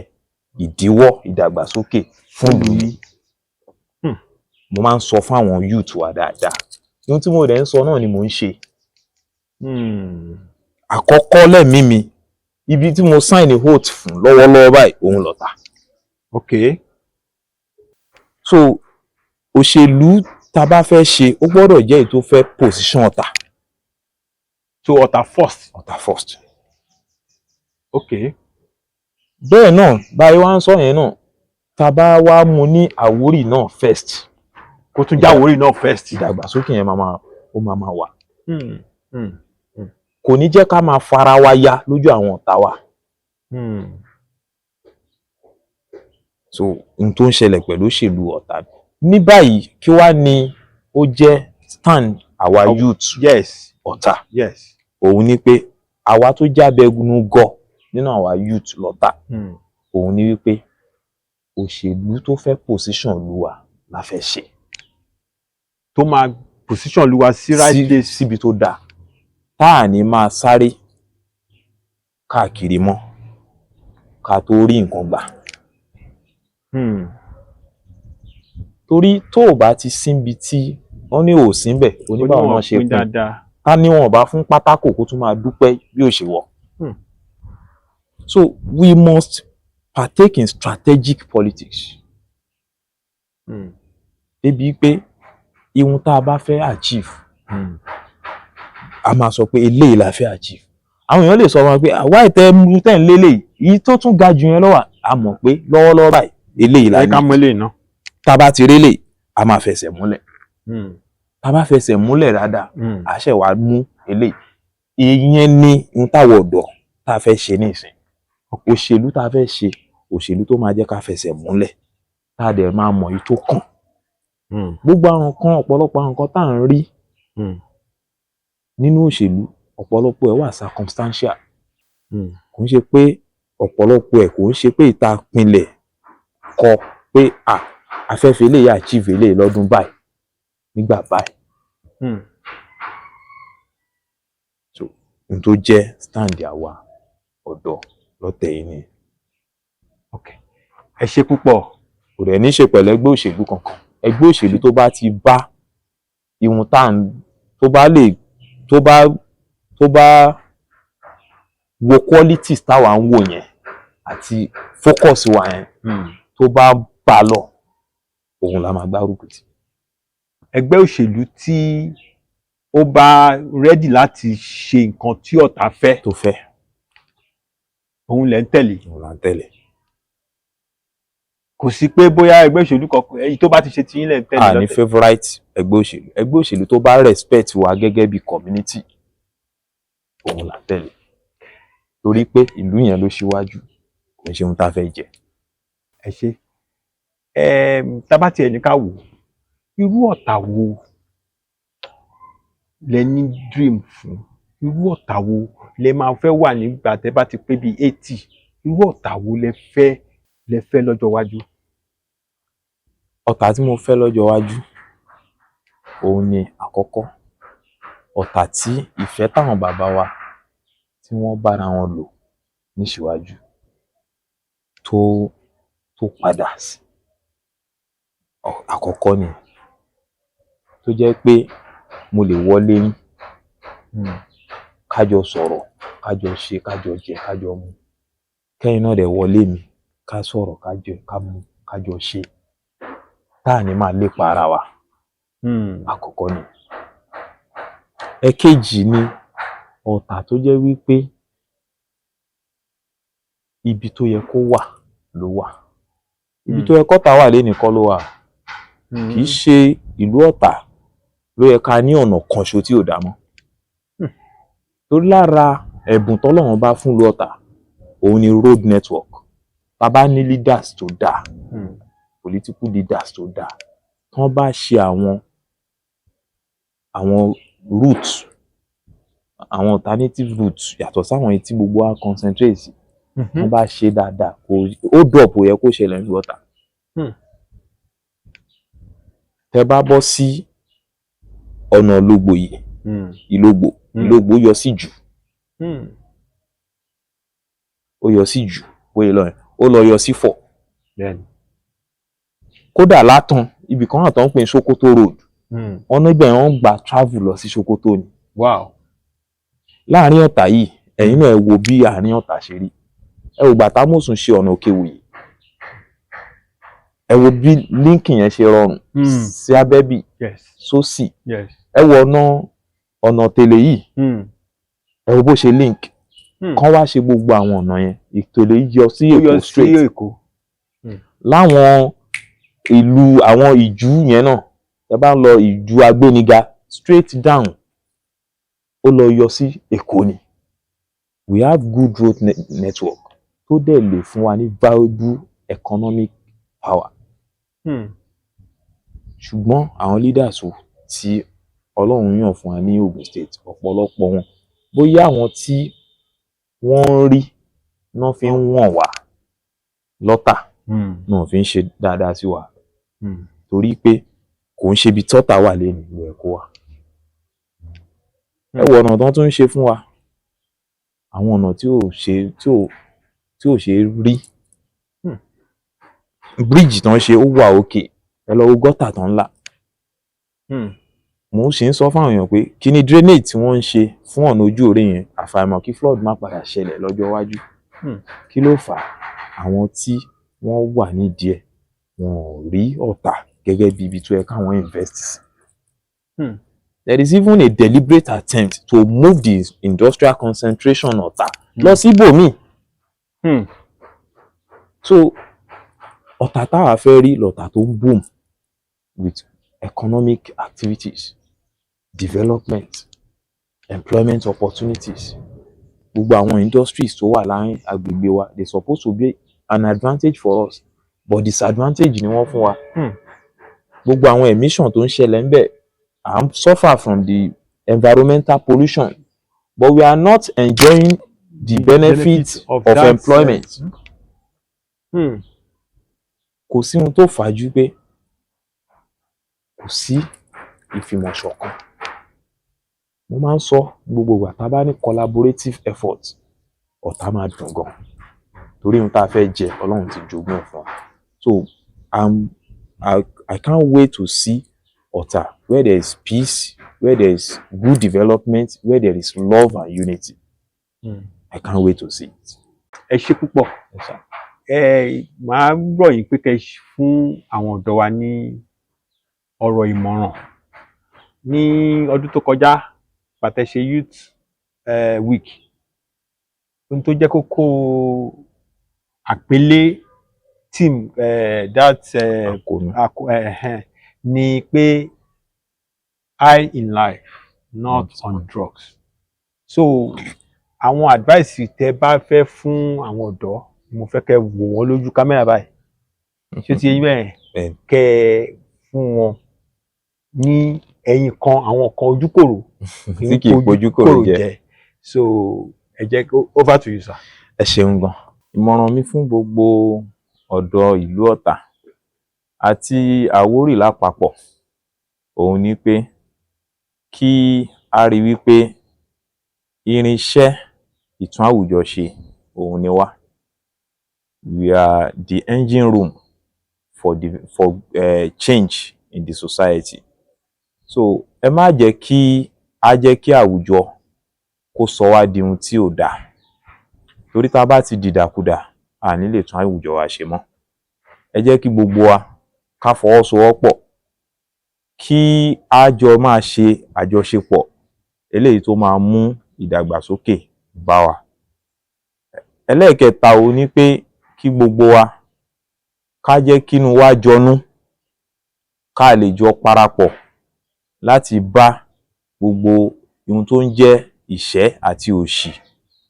Speaker 1: ìdíwọ́ ìdàgbàsókè fún ìlú yín. Mo máa ń sọ fún àwọn youth wa dáadáa. Ohun tí mo dẹ̀ ń sọ náà ni mò ń ṣe. Àkọ́kọ́ lẹ́mìí mi ibi tí mo sign oath fún lọ́wọ́lọ́wọ́ báyìí òun lọ́ta.
Speaker 3: Okay.
Speaker 1: So òṣèlú tá bá fẹ́ ṣe ó gbọ́dọ̀ jẹ́ èyí tó fẹ́ position ọ̀tá.
Speaker 3: So ọ̀tá first.
Speaker 1: Ọ̀tá first.
Speaker 3: Okay.
Speaker 1: Bẹ́ẹ̀ náà báyìí wá ń sọ yẹn náà tá bá wá mú ní Àwórì náà first.
Speaker 3: Kó tún já Àwórì náà first.
Speaker 1: Ìdàgbàsókè yẹn ó máa wà. Kò ní jẹ́ ká máa fara wa ya lójú àwọn ọ̀tá wa. So ohun tó ń ṣẹlẹ̀ pẹ̀lú òṣèlú ọ̀tá ní báyìí kí wá ni ó jẹ́ stand àwa youth ọ̀tá. Òun ni pé àwa tó jábẹ́nu gọ̀ nínú àwa youth lọ́tà. Òun ni wípé òṣèlú tó fẹ́ position olúwa la fẹ́ ṣe.
Speaker 3: Tó máa position olúwa sí right place
Speaker 1: síbi tó dáa. Táà ní máa sáré káàkiri mọ́ ká tó rí nǹkan gbà. Torí tó o bá ti síbi tí wọ́n ní ò sínbẹ̀ oníbàwọ̀ náà ṣe pín. Ká ní wọn bá fún pátákò kó tún máa dúpẹ́ bí ó ṣe wọ̀. So we must partake in strategic politics. Débi pé ihun tá a bá fẹ́ achieve a máa sọ pé eléyìí la fẹ́ achieve. Àwọn èèyàn lè sọ wọn pé àwa ìtẹ́ mú tẹ́ ń lélẹ̀ yìí tó tún ga jù yẹn lọ́wọ́ a mọ̀ pé lọ́wọ́lọ́wọ́ báyìí eléyìí la ní.
Speaker 3: Ká mú eléyìí náà.
Speaker 1: Tá bá ti rélẹ̀ a máa fẹsẹ̀ múlẹ̀. Tá bá fẹsẹ̀ múlẹ̀ dáadáa a ṣẹ̀ wá mú eléyìí. Ìyẹn ni ohun táwọn ọ̀dọ́ tá a fẹ́ ṣe nísìn. Òṣèlú tá a fẹ́ ṣe òṣèlú tó máa jẹ́ ká fẹsẹ̀ múlẹ̀ tá a dẹ̀ máa mọ̀ èyí tó kàn. Gbogbo àwọn kan ọ̀pọ̀lọpọ̀ àwọn kan tá à ń rí nínú òṣèlú ọ̀pọ̀lọpọ̀ ẹ̀ wà circumstantial. Kò ń ṣe pé ọ̀pọ̀lọpọ̀ ẹ̀ kò ń ṣe pé ìta pinlẹ̀ kọ pé afẹ́fẹ́ eléyìí achieve eléyìí lọ́dún báyìí nígbà báyìí. So ohun tó jẹ́ stand àwa ọ̀dọ́ lọ́tẹ̀ yìí ni.
Speaker 3: Ẹ ṣé púpọ̀.
Speaker 1: Kò dẹ̀ ní ṣe pẹ̀lú ẹgbẹ́ òṣèlú kankan. Ẹgbẹ́ òṣèlú tó bá ti bá ihun tó bá wo qualities táwa ń wò yẹn àti focus wa yẹn tó bá bá lọ òun la máa gbárùkù tì.
Speaker 3: Ẹgbẹ́ òṣèlú tí ó bá ready láti ṣe nǹkan tí ọ̀tá fẹ́
Speaker 1: tó fẹ́
Speaker 3: òun lẹ̀ ń tẹ̀lé.
Speaker 1: òun là ń tẹ̀lé.
Speaker 3: Kò sí pé bóyá ẹgbẹ́ òṣèlú kankan èyí tó bá ti ṣe tí yín lẹ̀ ń tẹ̀lé.
Speaker 1: A ní favourite ẹgbẹ́ òṣèlú tó bá respect wa gẹ́gẹ́ bí community òun là ń tẹ̀lé. Torí pé ìlú yẹn ló ṣíwájú kò ń ṣe ohun tá a fẹ́ jẹ.
Speaker 3: Ẹ ṣé. Tá bá tiẹ̀ ní ká wò irú ọ̀tá wo lẹ ní dream fún? Irú ọ̀tá wo lẹ máa fẹ́ wà nígbà tẹ́ bá ti pé bíi 80? Irú ọ̀tá wo lẹ fẹ́ lọ́jọ́ iwájú?
Speaker 1: Ọ̀tá tí mo fẹ́ lọ́jọ́ iwájú òun ni àkọ́kọ́ ọ̀tá tí ìfẹ́ táwọn bàbá wa tí wọ́n bára wọn lò níṣíwájú tó padà sí. Àkọ́kọ́ ni tó jẹ́ pé mo lè wọlé yín kájọ sọ̀rọ̀ kájọ ṣe kájọ jẹ kájọ mu kẹ́yìn náà dẹ̀ wọlé mi ká sọ̀rọ̀ ká mu kájọ ṣe táà ní máa lépa ara wa. Àkọ́kọ́ ni. Ẹ̀kejì ni ọ̀tá tó jẹ́ wípé ibi tó yẹ kó wà ló wà. Ibi tó yẹ kọ́tà wà lénìkan ló wà. Kì í ṣe ìlú ọ̀tá ló yẹ ká ní ọ̀nà kan ṣo tí ò dá mọ́. torí lára ẹ̀bùn tọ́lọ́run bá fún ìlú Ọ̀tà òun ni road network. Tá a bá ní leaders tó dáa, political leaders tó dáa, tán bá ṣe àwọn routes, àwọn alternative routes yàtọ̀ sáwọn èyí tí gbogbo wa concentrate sí, wọ́n bá ṣe dáadáa, ó dọ̀pọ̀ yẹ kó ṣẹlẹ̀ ní Ọ̀tà. Tẹ bá bọ́ sí ọ̀nà Ìlógbò yìí, Ìlógbò yọ sí jù, ó yọ sí jù bóyá lọ yẹn, ó lọ yọ sí Fọ̀. Kódà Látàn ibì kan náà tó ń pè ní Sokoto road, wọn níbẹ̀ wọ́n gbà travel lọ sí Sokoto ni. Láàárín Ọ̀tà yìí, ẹ̀yin náà ẹ wo bí àárín Ọ̀tà ṣe rí, ẹ wo gbà Támọ̀sùn ṣe ọ̀nà Òkèwòyí, ẹ wo bí líǹkì yẹn ṣe rọrùn sí Abẹ́bí, sósì, ẹ wo ọ̀nà Tèlè yìí, ẹ wo bó ṣe link, kán wá ṣe gbogbo àwọn ọ̀nà yẹn, Ìtèlè yọ sí Èkó straight. Láwọn ìlú àwọn Ìjú yẹn náà, ẹ bá ń lọ Ìjú Agbéniga straight down, ó lọ yọ sí Èkó ni. We have good road network tó dẹ̀ lè fún wa ní valuable economic power. Ṣùgbọ́n àwọn leaders tí Ọlọ́run yàn fún wa ní Ogun State, ọ̀pọ̀lọpọ̀ wọn bóyá àwọn tí wọ́n ń rí náà fi ń wọ̀n wá lọ́tà náà fi ń ṣe dáadáa sí wa, torí pé kò ń ṣe ibi tọ́tà wà lẹ́nu ìlú ẹ̀kọ́ wa. Ẹ wo ọ̀nà tán tún ń ṣe fún wa, àwọn ọ̀nà tí ò ṣe rí, bíríìjì tán ṣe ó wà òkè, ẹ lọ wo gọ́tà tán ńlá. Mo sì ń sọ fáwọn èèyàn pé kí ni drainage tí wọ́n ń ṣe fún ọ̀nà ojú òre yẹn, àfàìmọ̀ kí flood má padà ṣẹlẹ̀ lọ́jọ́ iwájú. Kí ló fà á? Àwọn tí wọ́n wà nídìí ẹ̀ wọn ò rí Ọ̀tà gẹ́gẹ́ bí ibi tó yẹ káwọn invest sí. There is even a deliberate attempt to move the industrial concentration Ọ̀tà lọ sí ibòmíì. So Ọ̀tà táwa fẹ́ rí lọ̀tà tó ń boom with economic activities, development, employment opportunities. Gbogbo àwọn industries tó wà láàrin agbègbè wa, they supposed to be an advantage for us, but disadvantage ni wọ́n fún wa. Gbogbo àwọn emission tó ń ṣẹlẹ̀ ńbẹ̀, suffer from the environmental pollution, but we are not enjoying the benefits of employment. Kò sí ohun tó fàájú pé kò sí ìfìmọ̀ṣọ̀kan. Mo máa ń sọ gbogbo ìgbà tá a bá ní collaborative effort, Ọ̀tà máa dùn gan, torí ohun tá a fẹ́ jẹ Ọlọ́run ti jogún ẹ̀ fún wa. So I can't wait to see Ọ̀tà where there is peace, where there is good development, where there is love and unity. I can't wait to see it.
Speaker 3: Ẹ ṣé púpọ̀. Màá rọ̀ yín pé kẹ́ fún àwọn ọ̀dọ́ wa ní ọ̀rọ̀ ìmọ̀ràn. Ní ọdún tó kọjá, pàtẹ́ ṣe youth week, ohun tó jẹ́ kókó àpélé team ni pé high in life, not on drugs. So àwọn advice tẹ́ bá fẹ́ fún àwọn ọ̀dọ́, mo fẹ́ kẹ́ wò wọ́n lójú kámẹ́rà báyìí, ṣé ti yé bẹ́ẹ̀, kẹ́ fún wọn ní ẹ̀yìn kan, àwọn kan ojúkòrò
Speaker 1: tí kì í pojúkòrò jẹ.
Speaker 3: So ẹ jẹ́ over to you, sir.
Speaker 1: Ẹ ṣeun gan. Ìmọ̀ràn mi fún gbogbo ọ̀dọ́ ìlú Ọ̀tà àti Àwórì lápapọ̀ òun ni pé kí a rí wípé irinṣẹ́ ìtún àwùjọ ṣe òun ni wá. We are the engine room for change in the society. So ẹ má jẹ́ kí a jẹ́ kí àwùjọ kó sọ wá di ohun tí ò dáa, torí tá a bá ti dìdàkudà a ní lè tún àwùjọ wa ṣe mọ́. Ẹ jẹ́ kí gbogbo wa ká fọwọ́sowọ́pọ̀, kí a jọ máa ṣe àjọṣepọ̀ eléyìí tó máa mú ìdàgbàsókè bá wa. Ẹlẹ́ẹ̀kẹta òun ni pé kí gbogbo wa ká jẹ́ kínú wa jọnú, ká lè jọ parapọ̀ láti bá gbogbo ohun tó ń jẹ́ ìṣẹ́ àti òṣì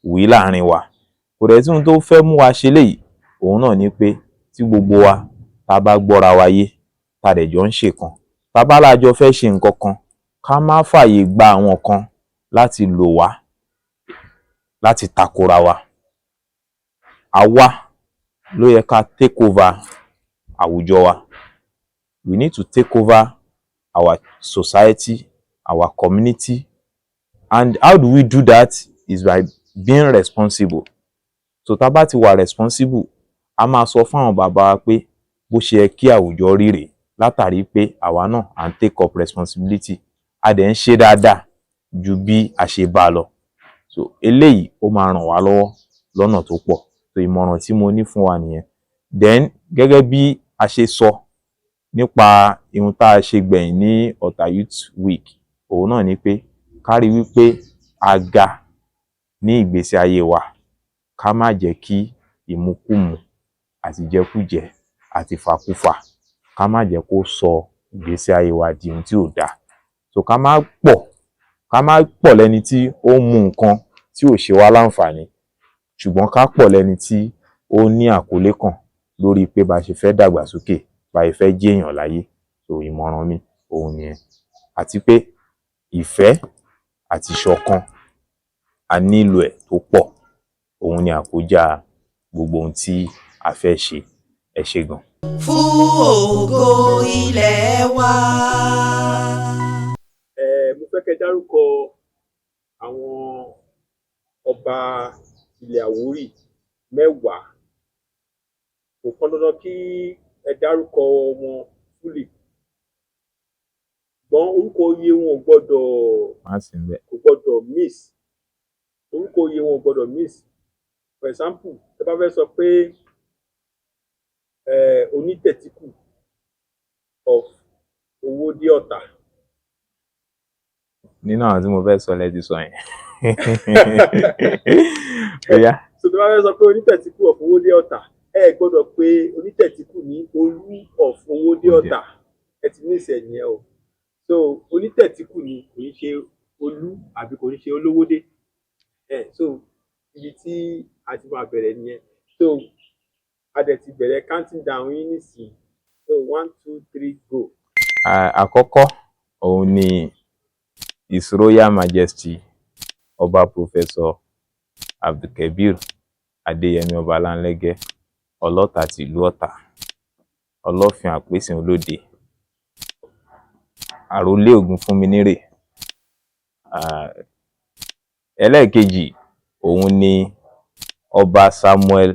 Speaker 1: wí láàrin wa. Kò dẹ̀ sí ohun tó fẹ́ mú wa ṣe léyìí, òun náà ni pé tí gbogbo wa tá bá gbọ́ra wa yé, tá dẹ̀ jọ ń ṣe kan, tá bá lájọ fẹ́ ṣe nǹkan kan, ká má fààyè gba àwọn kan láti lò wá, láti takora wa. Àwa ló yẹ ká take over àwùjọ wa. We need to take over our society, our community. And how do we do that? Is by being responsible. So tá bá ti wà responsible, a máa sọ fún àwọn bàbá wa pé bó ṣe yẹ kí àwùjọ rí rèé, látàrí pé àwa náà à ń take up responsibility. A dẹ̀ ń ṣe dáadáa ju bí a ṣe bá lọ. So eléyìí ó máa ràn wá lọ́wọ́ lọ́nà tó pọ̀. So ìmọ̀ràn tí mo ní fún wa nìyẹn. Then gẹ́gẹ́ bí a ṣe sọ nípa ohun tá a ṣe gbẹ̀yìn ní Ọ̀tà Youth Week, òun náà ni pé ká rí wípé a ga ní ìgbésí ayé wa, ká má jẹ́ kí ìmukúmu àti jẹkújẹ àti fàkúfà ká má jẹ́ kó sọ ìgbésí ayé wa di ohun tí ò dáa. So ká má pọ̀ lẹ́ni tí ó ń mu nǹkan tí ò ṣe wá láǹfààní, ṣùgbọ́n ká pọ̀ lẹ́ni tí ó ní àkọlé kan lórí pé bá ṣe fẹ́ dàgbàsókè, bá ṣe fẹ́ jẹ́ èèyàn láyé. So ìmọ̀ràn mi òun nìyẹn. Àti pé ìfẹ́ àti ìṣọ̀kan a nílò ẹ̀ tó pọ̀. Òun ni àkójá gbogbo ohun tí a fẹ́ ṣe. Ẹ ṣé gan.
Speaker 5: Fún ògo ilẹ̀ wa.
Speaker 3: Mo fẹ́ kẹ́ dárúkọ àwọn ọba ilẹ̀ Àwórì 10. Kò pọn dandan kí ẹ dárúkọ wọn fúlì, ṣùgbọ́n orúkọ oyè wọn ò gbọ́dọ̀ miss. Orúkọ oyè wọn ò gbọ́dọ̀ miss. For example, tẹ́ bá fẹ́ sọ pé Onítẹ̀tíkù of Owódé Ọ̀tà.
Speaker 1: Nínú àwọn tí mo fẹ́ sọ lẹ́ti sọ yẹn.
Speaker 3: So tẹ́ bá fẹ́ sọ pé Onítẹ̀tíkù of Owódé Ọ̀tà, ẹ gbọ́dọ̀ pé Onítẹ̀tíkù ní Olú of Owódé Ọ̀tà. Ẹ ti ní ìṣẹ̀ nìyẹn o. So Onítẹ̀tíkù ni, kò ní ṣe Olú àbí kò ní ṣe Olówódé. So ibi tí a ti máa bẹ̀rẹ̀ nìyẹn. So a dẹ̀ ti bẹ̀rẹ̀ counting down yín nísìnyí. So 1, 2, 3 go.
Speaker 1: Àkọ́kọ́ òun ni His Royal Majesty Ọba Professor Abdulkabir Adéyẹmí Ọbalanlẹ́gẹ́ Ọlọ́tà ti ìlú Ọ̀tà, Ọlọ́fin Àpèsìn Olóde, Àrólé Ògúnfúnminírè. Ẹlẹ́ẹ̀kejì òun ni Ọba Samuel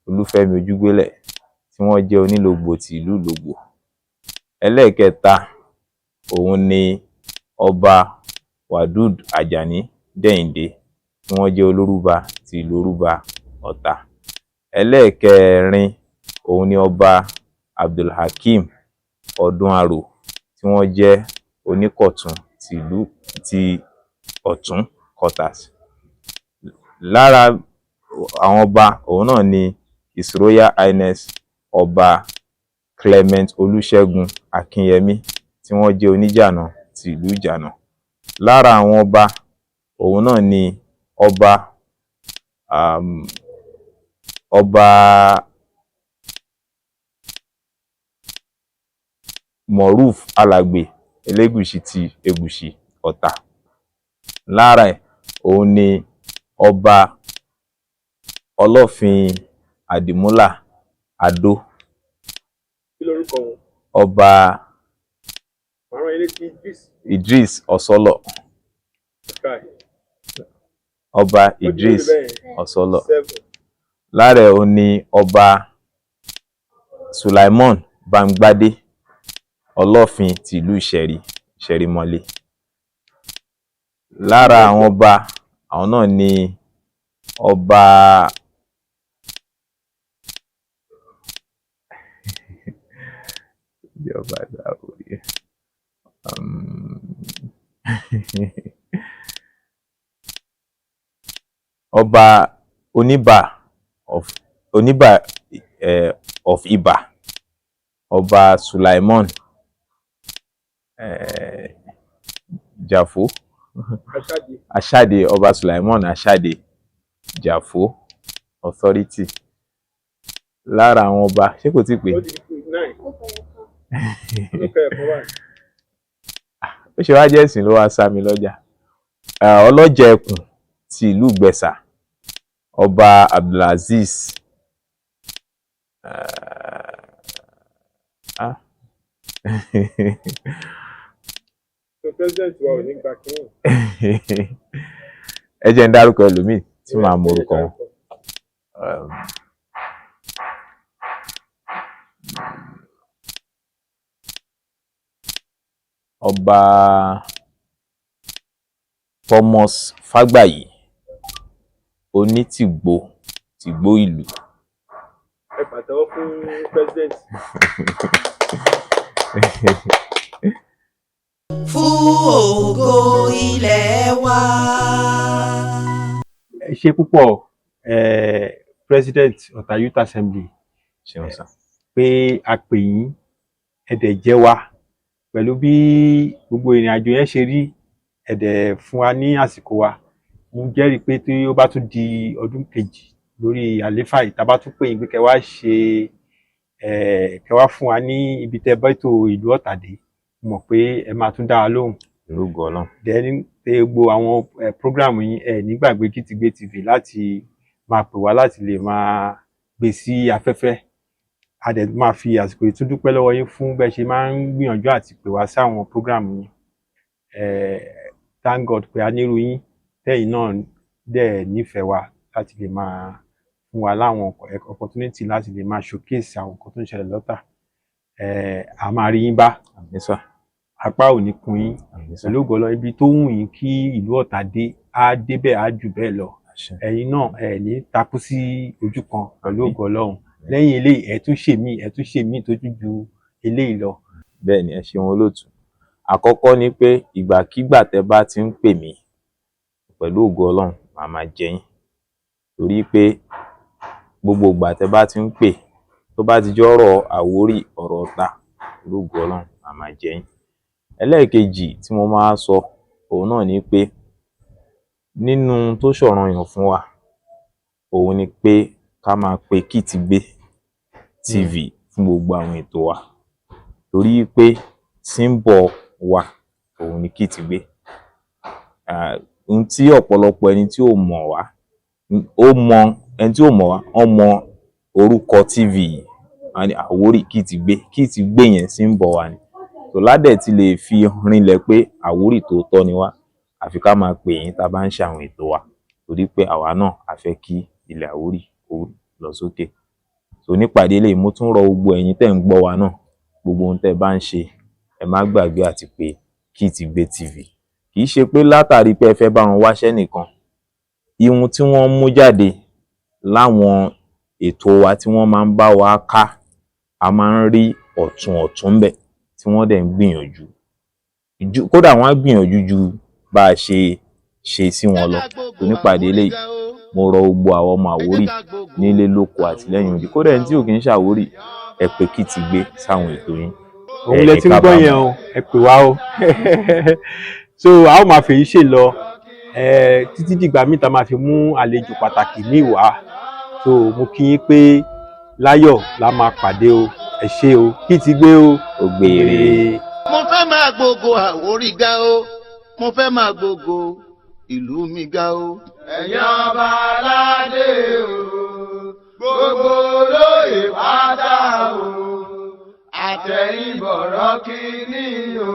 Speaker 1: Olúfẹ́mi Ojúgbélẹ̀, tí wọ́n jẹ́ Onílògbò ti ìlú Ìlògbò. Ẹlẹ́ẹ̀kẹta òun ni Ọba Wadud Ajani Dẹ́yìndé, tí wọ́n jẹ́ Olórúba ti ìlú Orúba Ọ̀tà. Ẹlẹ́ẹ̀kẹrin òun ni Ọba Abdulhakeem Ọdúnarò, tí wọ́n jẹ́ Oníkọ̀tún ti ìlú ti Ọ̀tún quarters. Lára àwọn ọba òun náà ni His Royal Highness Ọba Clement Olúṣẹ́gun Akínyẹmí, tí wọ́n jẹ́ Oníjànà ti ìlú Ìjànà. Lára àwọn ọba òun náà ni Ọba Moruf Alàgbé Elégùṣì ti Ègùṣì Ọ̀tà. Lára ẹ̀ òun ni Ọba Ọlọ́fin Àdìmúlà Adó.
Speaker 3: Kí lorúkọ wọn?
Speaker 1: Ọba
Speaker 3: Àwọn ilé ti
Speaker 1: Idris Ọ̀sọ́lọ̀. Ọba Idris Ọ̀sọ́lọ̀. Lára ẹ̀ òun ni Ọba Sulaimon Bamgbade Ọlọ́fin ti ìlú Ìṣẹ̀rí-mọ́lé. Lára àwọn ọba àwọn náà ni Ọba Ọba Oníbà of Ibà, Ọba Sulaimon Jafo Aṣáde Ọba Sulaimon Aṣáde Jàfó Authority. Lára àwọn ọba ṣé kò tí pé ó ṣe wá jẹ́ ẹ̀sìn ló wá sá mi lọ́jà. Ọlọ́jà Ẹkùn ti ìlú Ìgbẹ̀sà Ọba Abdulaziz
Speaker 3: president wa ò ní gbà kí wọn.
Speaker 1: ẹ jẹ́ ń dárúkọ ẹlòmíì tí màá mọ orúkọ wọn. Ọba Thomas Fágbàyí Onítìgbò Tìgbò ìlú.
Speaker 3: Ẹ pàtẹ́wọ́ fún president.
Speaker 5: Fún ògo ilẹ̀ wa.
Speaker 3: Ẹ ṣé púpọ̀ president Ọ̀tà Youth Assembly
Speaker 1: Ṣeun sà.
Speaker 3: pé a pè yín ẹ̀dẹ̀ jẹ́ wa pẹ̀lú bí gbogbo ìrìn àjò yẹn ṣe rí ẹ̀dẹ̀ fún wa ní àsìkò wa. Mo jẹ́rìí pé tí ó bá tún di ọdún kejì lórí àléfà yìí tá bá tún pè yín pé kẹ́ wá ṣe kẹ́ wá fún wa ní ibi tẹ́ bá ètò ìlú Ọ̀tà dé, mo mọ̀ pé ẹ máa tún dá wa lóhùn.
Speaker 1: Lógo Ọlọ́run.
Speaker 3: Then gbogbo àwọn program yín nígbàgbé Gítígbé TV láti máa pè wá láti lè máa gbé sí afẹ́fẹ́. A dẹ̀ máa fi àsìkò yìí tún dúpẹ́ lọ́wọ́ yín fún bẹ́ẹ̀ ṣe máa ń gbìyànjú àti pè wá sí àwọn program yín. Thank God pé a nírú yín tẹ́yìn náà dẹ̀ nífẹ̀ẹ́ wa láti lè máa fún wa láwọn opportunity láti lè máa showcase àwọn nǹkan tó ń ṣẹlẹ̀ lọ́tà. A máa rí yín bá.
Speaker 1: Àmín sà.
Speaker 3: Apá ò ní kun yín.
Speaker 1: Àmín sà.
Speaker 3: Pẹ̀lú ògo Ọlọ́run, ibi tó wù yín kí ìlú Ọ̀tà dé á débẹ̀ á jù bẹ́ẹ̀ lọ. Ẹ̀yin náà ẹ ní takú sí ojú kan pẹ̀lú ògo Ọlọ́run. Lẹ́yìn eléyìí ẹ tún ṣe míì tó ju eléyìí lọ.
Speaker 1: Bẹ́ẹ̀ ni ẹ ṣeun olóòtú. Àkọ́kọ́ ni pé ìgbàkígbà tẹ́ bá ti ń pè mí pẹ̀lú ògo Ọlọ́run màá máa jẹ yín. Torí pé gbogbo ìgbà tẹ́ bá ti ń pè tó bá ti jẹ́ ọ̀rọ̀ Àwórì ọ̀rọ̀ Ọ̀tà pẹ̀lú ògo Ọlọ́run màá máa jẹ yín. Ẹlẹ́ẹ̀kejì tí mo máa sọ òun náà ni pé nínú tó ṣọ̀ranyàn fún wa òun ni pé ká máa pe Gítígbé TV fún gbogbo àwọn ètò wa. Torí pé símbọ̀ wa òun ni Gítígbé. Ohun tí ọ̀pọ̀lọpọ̀ ẹni tí ò mọ̀ wá ẹni tí ò mọ̀ wá wọ́n mọ orúkọ TV yìí Àwórì Gítígbé yẹn símbọ̀ wa ni. So ládẹ̀ ti lè fi rinlẹ̀ pé Àwórì tòótọ́ ni wá àfi ká máa pè yín tá a bá ń ṣe àwọn ètò wa. Torí pé àwa náà a fẹ́ kí ilẹ̀ Àwórì kó lọ sókè. So nípàdé eléyìí mo tún rọ gbogbo ẹ̀yin tẹ́ ń gbọ́ wa náà gbogbo ohun tẹ́ bá ń ṣe ẹ má gbàgbé àti pé Gítígbé TV. Kì í ṣe pé látàrí pé ẹ fẹ́ bá wọn wáṣẹ́ nìkan. Ihun tí wọ́n mú jáde láwọn ètò wa tí wọ́n máa ń bá wa ká a máa ń rí ọ̀tún ńbẹ̀ tí wọ́n dẹ̀ ń gbìyànjú. Kódà wọ́n á gbìyànjú ju bá a ṣe sí wọn lọ. So nípàdé eléyìí mo rọ gbogbo àwọn ọmọ Àwórì nílé lóko àti lẹ́yìn odi. Kódà ẹni tí ò kì í ṣe Àwórì ẹ pè Gítígbé sáwọn ètò yín.
Speaker 3: Òun lẹ ti ń gbọ́ yẹn o, ẹ pè wá o. So a ó máa fèyí ṣe lọ títí dìgbà míì tá máa fi mú àlejò pàtàkì ní ìwà. So mo kí yín pé láyọ̀ la máa pàdé o. Ẹ ṣé o, Gítígbé o.
Speaker 1: Ògbèrè.
Speaker 2: Mo fẹ́ máa gbogbo Àwórì ga o, mo fẹ́ máa gbogbo ìlú mi ga o. Ẹ̀yin ọba aládé o, gbogbo olóyè pátá o, àtẹ̀yìnbọ̀rọ̀ kìíní o.